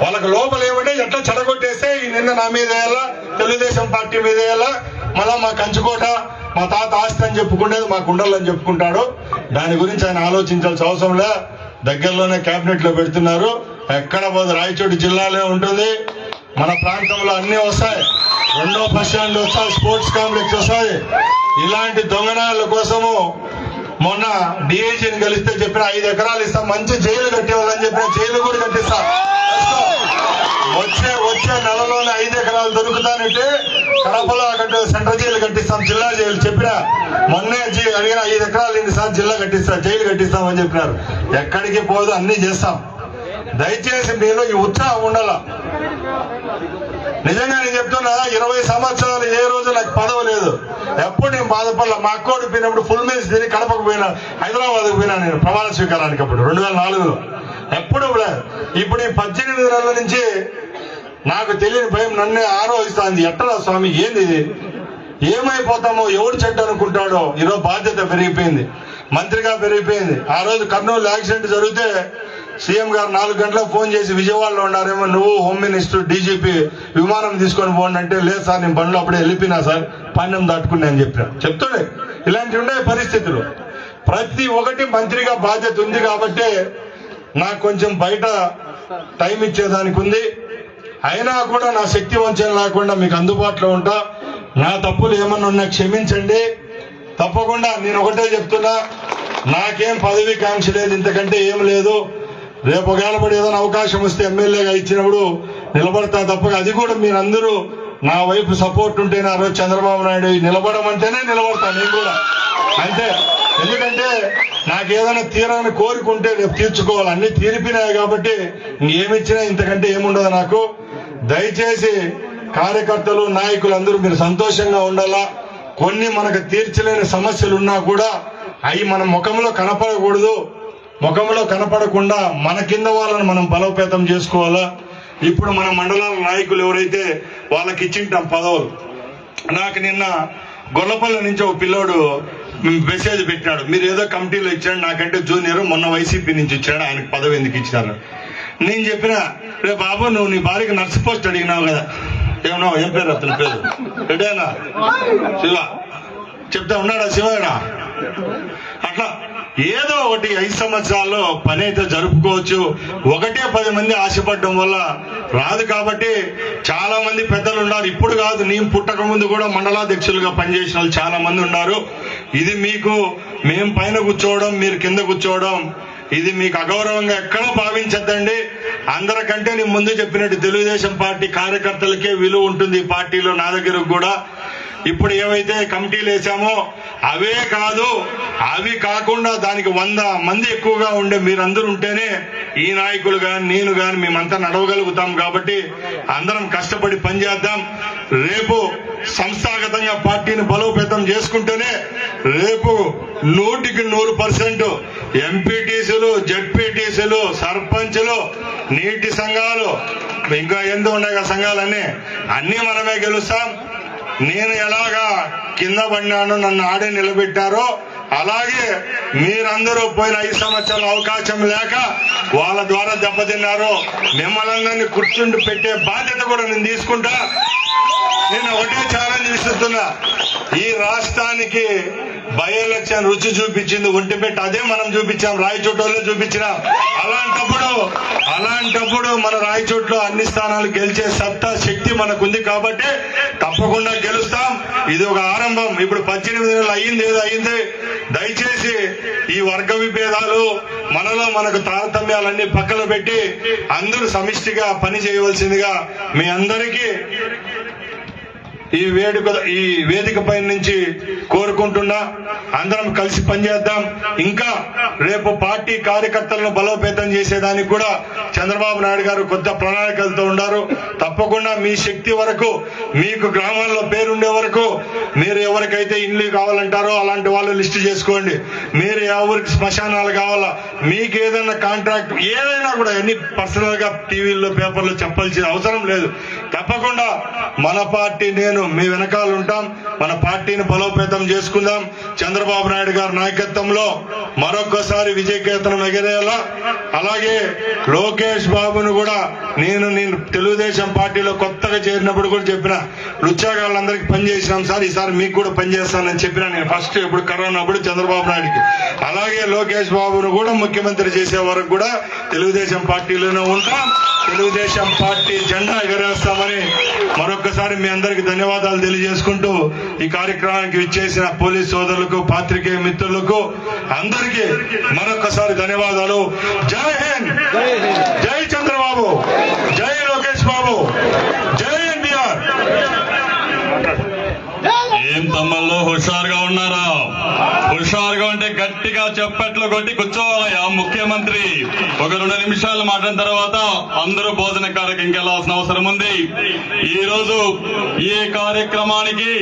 వాళ్ళకి లోపల ఏమంటే ఎట్లా చెడగొట్టేస్తే నిన్న నా మీద వేయాలా, తెలుగుదేశం పార్టీ మీద వేయాలా, మళ్ళా మా కంచుకోట మా తాత ఆస్తి అని చెప్పుకునేది మాకు ఉండాలని చెప్పుకుంటాడు. దాని గురించి ఆయన ఆలోచించాల్సిన అవసరంలే. దగ్గరలోనే కేబినెట్ లో పెడుతున్నారు. ఎక్కడ పోదు, రాయచోటి జిల్లాలో ఉంటుంది. మన ప్రాంతంలో అన్ని వస్తాయి. 2వ బస్ స్టాండ్ వస్తాయి, స్పోర్ట్స్ కాంప్లెక్స్ వస్తాయి. ఇలాంటి దొంగనాల కోసము మొన్న డిఐజీని కలిస్తే చెప్పిన 5 ఎకరాలు ఇస్తాం, మంచి జైలు కట్టేవాళ్ళని చెప్పిన, జైలు కూడా కట్టిస్తా. వచ్చే నెలలోనే 5 ఎకరాలు దొరుకుతానంటే కడపలో అక్కడ సెంట్రల్ జైలు కట్టిస్తాం, జిల్లా జైలు చెప్పిన. మొన్నే అడిగిన 5 ఎకరాలు ఇన్ని సార్ జిల్లా కట్టిస్తాం, జైలు కట్టిస్తామని చెప్పినారు. ఎక్కడికి పోదు, అన్ని చేస్తాం. దయచేసి మీరు ఈ ఉత్సాహం ఉండాల. నిజంగా నేను చెప్తున్నా, 20 సంవత్సరాలు ఏ రోజు నాకు పదవి లేదు. ఎప్పుడు నేను బాధపడాల. మా అక్కోడు పోయినప్పుడు ఫుల్ మీల్స్ తిని కడపకు పోయినా, హైదరాబాద్కు పోయినా నేను ప్రమాణ స్వీకారానికి. అప్పుడు 2004లో ఎప్పుడు లేదు. ఇప్పుడు ఈ 18 నెలల నుంచి నాకు తెలియని భయం నన్నే ఆరోహిస్తుంది. ఎట్టరా స్వామి, ఏంది ఇది? ఏమైపోతామో, ఎవడు చెడ్డ అనుకుంటాడో. ఈరోజు బాధ్యత పెరిగిపోయింది, మంత్రిగా పెరిగిపోయింది. ఆ రోజు కర్నూలు యాక్సిడెంట్ జరిగితే సీఎం గారు 4 గంటలకు ఫోన్ చేసి విజయవాడలో ఉన్నారేమో, నువ్వు హోమ్ మినిస్టర్ డీజీపీ విమానం తీసుకొని పోండి అంటే, లేదు సార్ నేను బండ్లో అప్పుడే వెళ్ళిపోయినా సార్, పాండ్యం దాటుకున్నా అని చెప్పిన. చెప్తాడే ఇలాంటివి ఉండే పరిస్థితులు. ప్రతి ఒక్కటి మంత్రిగా బాధ్యత ఉంది కాబట్టి నాకు కొంచెం బయట టైం ఇచ్చేదానికి ఉంది. అయినా కూడా నా శక్తి వంచన లేకుండా మీకు అందుబాటులో ఉంటా. నా తప్పులు ఏమన్నా ఉన్నా క్షమించండి. తప్పకుండా నేను ఒకటే చెప్తున్నా, నాకేం పదవి కాంక్ష లేదు, ఇంతకంటే ఏం లేదు. రేపు ఒకవేళపడి ఏదైనా అవకాశం వస్తే ఎమ్మెల్యేగా ఇచ్చినప్పుడు నిలబడతా. తప్పగా అది కూడా మీరందరూ నా వైపు సపోర్ట్ ఉంటేనే. ఆ రోజు చంద్రబాబు నాయుడు నిలబడమంటేనే నిలబడతా నేను కూడా అంతే. ఎందుకంటే నాకు ఏదైనా తీరాలని కోరుకుంటే రేపు తీర్చుకోవాలి. అన్ని తీరిపినాయి కాబట్టి ఏమిచ్చినా ఇంతకంటే ఏముండదు నాకు. దయచేసి కార్యకర్తలు, నాయకులు అందరూ మీరు సంతోషంగా ఉండాలా. కొన్ని మనకు తీర్చలేని సమస్యలు ఉన్నా కూడా అవి మన ముఖంలో కనపడకూడదు. ముఖంలో కనపడకుండా మన కింద వాళ్ళని మనం బలోపేతం చేసుకోవాలా. ఇప్పుడు మన మండలాల నాయకులు ఎవరైతే వాళ్ళకి ఇచ్చింటాం పదవులు. నాకు నిన్న గొల్లపల్లి నుంచి ఒక పిల్లోడు మెసేజ్ పెట్టినాడు, మీరు ఏదో కమిటీలో ఇచ్చాడు, నాకంటే జూనియర్, మొన్న వైసీపీ నుంచి ఇచ్చాడు, ఆయనకు పదవి ఎందుకు ఇచ్చినారు. నేను చెప్పిన, రే బాబు నువ్వు నీ భార్యకి నర్సు పోస్ట్ అడిగినావు కదా, ఏమన్నా ఏం పేరు అతని పేరు రెడేనా శివ చెప్తా ఉన్నాడా శివనా? అట్లా ఏదో ఒకటి 5 సంవత్సరాల్లో పని అయితే జరుపుకోవచ్చు. 10 మంది ఆశపడడం వల్ల రాదు. కాబట్టి చాలా మంది పెద్దలు ఉన్నారు. ఇప్పుడు కాదు, నేను పుట్టక ముందు కూడా మండలాధ్యక్షులుగా పనిచేసిన వాళ్ళు చాలా మంది ఉన్నారు. ఇది మీకు మేము పైన కూర్చోవడం, మీరు కింద కూర్చోవడం, ఇది మీకు అగౌరవంగా ఎక్కడో భావించద్దండి. అందరికంటే నేను ముందు చెప్పినట్టు తెలుగుదేశం పార్టీ కార్యకర్తలకే విలువ ఉంటుంది ఈ పార్టీలో. నా దగ్గరకు కూడా ఇప్పుడు ఏవైతే కమిటీలు వేసామో అవే కాదు, అవి కాకుండా దానికి 100 మంది ఎక్కువగా ఉండే మీరందరూ ఉంటేనే ఈ నాయకులు గాని నేను గాని మేమంతా నడవగలుగుతాం. కాబట్టి అందరం కష్టపడి పనిచేద్దాం. రేపు సంస్థాగతంగా పార్టీని బలోపేతం చేసుకుంటేనే రేపు 100% ఎంపీటీసీలు, జడ్పీటీసీలు, సర్పంచ్లు, నీటి సంఘాలు, ఇంకా ఎందు ఉన్నాయి సంఘాలన్నీ అన్ని మనమే గెలుస్తాం. నేను ఎలాగా కింద పడినాను, నన్ను ఆడే నిలబెట్టారో అలాగే మీరందరూ పోయిన 5 సంవత్సరాల అవకాశం లేక వాళ్ళ ద్వారా దెబ్బతిన్నారు. మిమ్మల్ని అందరినీ కూర్చుండి పెట్టే బాధ్యత కూడా నేను తీసుకుంటా. నేను ఒకటే ఛాలెంజ్ విసురుతున్నా, ఈ రాష్ట్రానికి బై ఎలక్షన్ రుచి చూపించింది ఒంటిపెట్ట, అదే మనం చూపించాం, రాయచోటలో చూపించినాం. అలాంటప్పుడు మన రాయచోట్లో అన్ని స్థానాలు గెలిచే సత్తా శక్తి మనకుంది. కాబట్టి తప్పకుండా గెలుస్తాం. ఇది ఒక ఆరంభం. ఇప్పుడు 18 నెలలు అయ్యింది, ఏదో అయ్యింది. దయచేసి ఈ వర్గ విభేదాలు, మనకు తారతమ్యాలన్నీ పక్కన పెట్టి అందరూ సమిష్టిగా పని చేయవలసిందిగా మీ అందరికీ ఈ వేదిక పై నుంచి కోరుకుంటున్నా. అందరం కలిసి పనిచేద్దాం. ఇంకా రేపు పార్టీ కార్యకర్తలను బలోపేతం చేసేదానికి కూడా చంద్రబాబు నాయుడు గారు కొత్త ప్రణాళికలతో ఉన్నారు. తప్పకుండా మీ శక్తి వరకు, మీకు గ్రామాల్లో పేరుండే వరకు, మీరు ఎవరికైతే ఇల్లు కావాలంటారో అలాంటి వాళ్ళు లిస్టు చేసుకోండి. మీరు ఎవరికి శ్మశానాలు కావాలా, మీకు ఏదైనా కాంట్రాక్ట్ ఏదైనా కూడా ఎన్ని పర్సనల్ గా టీవీల్లో పేపర్లో చెప్పాల్సిన అవసరం లేదు. తప్పకుండా మన పార్టీ, నేను మీ వెనకాల ఉంటాం. మన పార్టీని బలోపేతం చేసుకుందాం. చంద్రబాబు నాయుడు గారి నాయకత్వంలో మరొక్కసారి విజయకేతనం ఎగరేయాలా. అలాగే లోకేష్ బాబును కూడా నేను తెలుగుదేశం పార్టీలో కొత్తగా చేరినప్పుడు కూడా చెప్పిన, లుచ్చాగాళ్ళందరికీ పనిచేసినాం సార్, ఈసారి మీకు కూడా పనిచేస్తానని చెప్పిన. నేను ఫస్ట్ ఇప్పుడు కరోనా అప్పుడు చంద్రబాబు నాయుడుకి, అలాగే లోకేష్ బాబును కూడా ముఖ్యమంత్రి చేసే వరకు కూడా తెలుగుదేశం పార్టీలోనే ఉంటాం. తెలుగుదేశం పార్టీ జెండా ఎగరేస్తామని మరొక్కసారి మీ అందరికీ ధన్యవాదాలు తెలియజేసుకుంటూ ఈ కార్యక్రమానికి విచ్చేసిన పోలీస్ సోదరులకు, పాత్రికేయ మిత్రులకు అందరికీ మరొక్కసారి ధన్యవాదాలు. జై హింద్, జై చంద్రబాబు, జై లోకేష్ బాబు, జై ఎన్టీఆర్. ఏం తమ్మల్లో హుషారుగా ఉన్నారా? హుషారుగా ఉంటే గట్టిగా చెప్పట్లు కొట్టి కూర్చోవాలయ్యా ముఖ్యమంత్రి. ఒక 2 నిమిషాలు మాట్లాడిన తర్వాత అందరూ భోజన కార్యక్రమం వెళ్లాల్సిన అవసరం ఉంది. ఈ రోజు ఈ కార్యక్రమానికి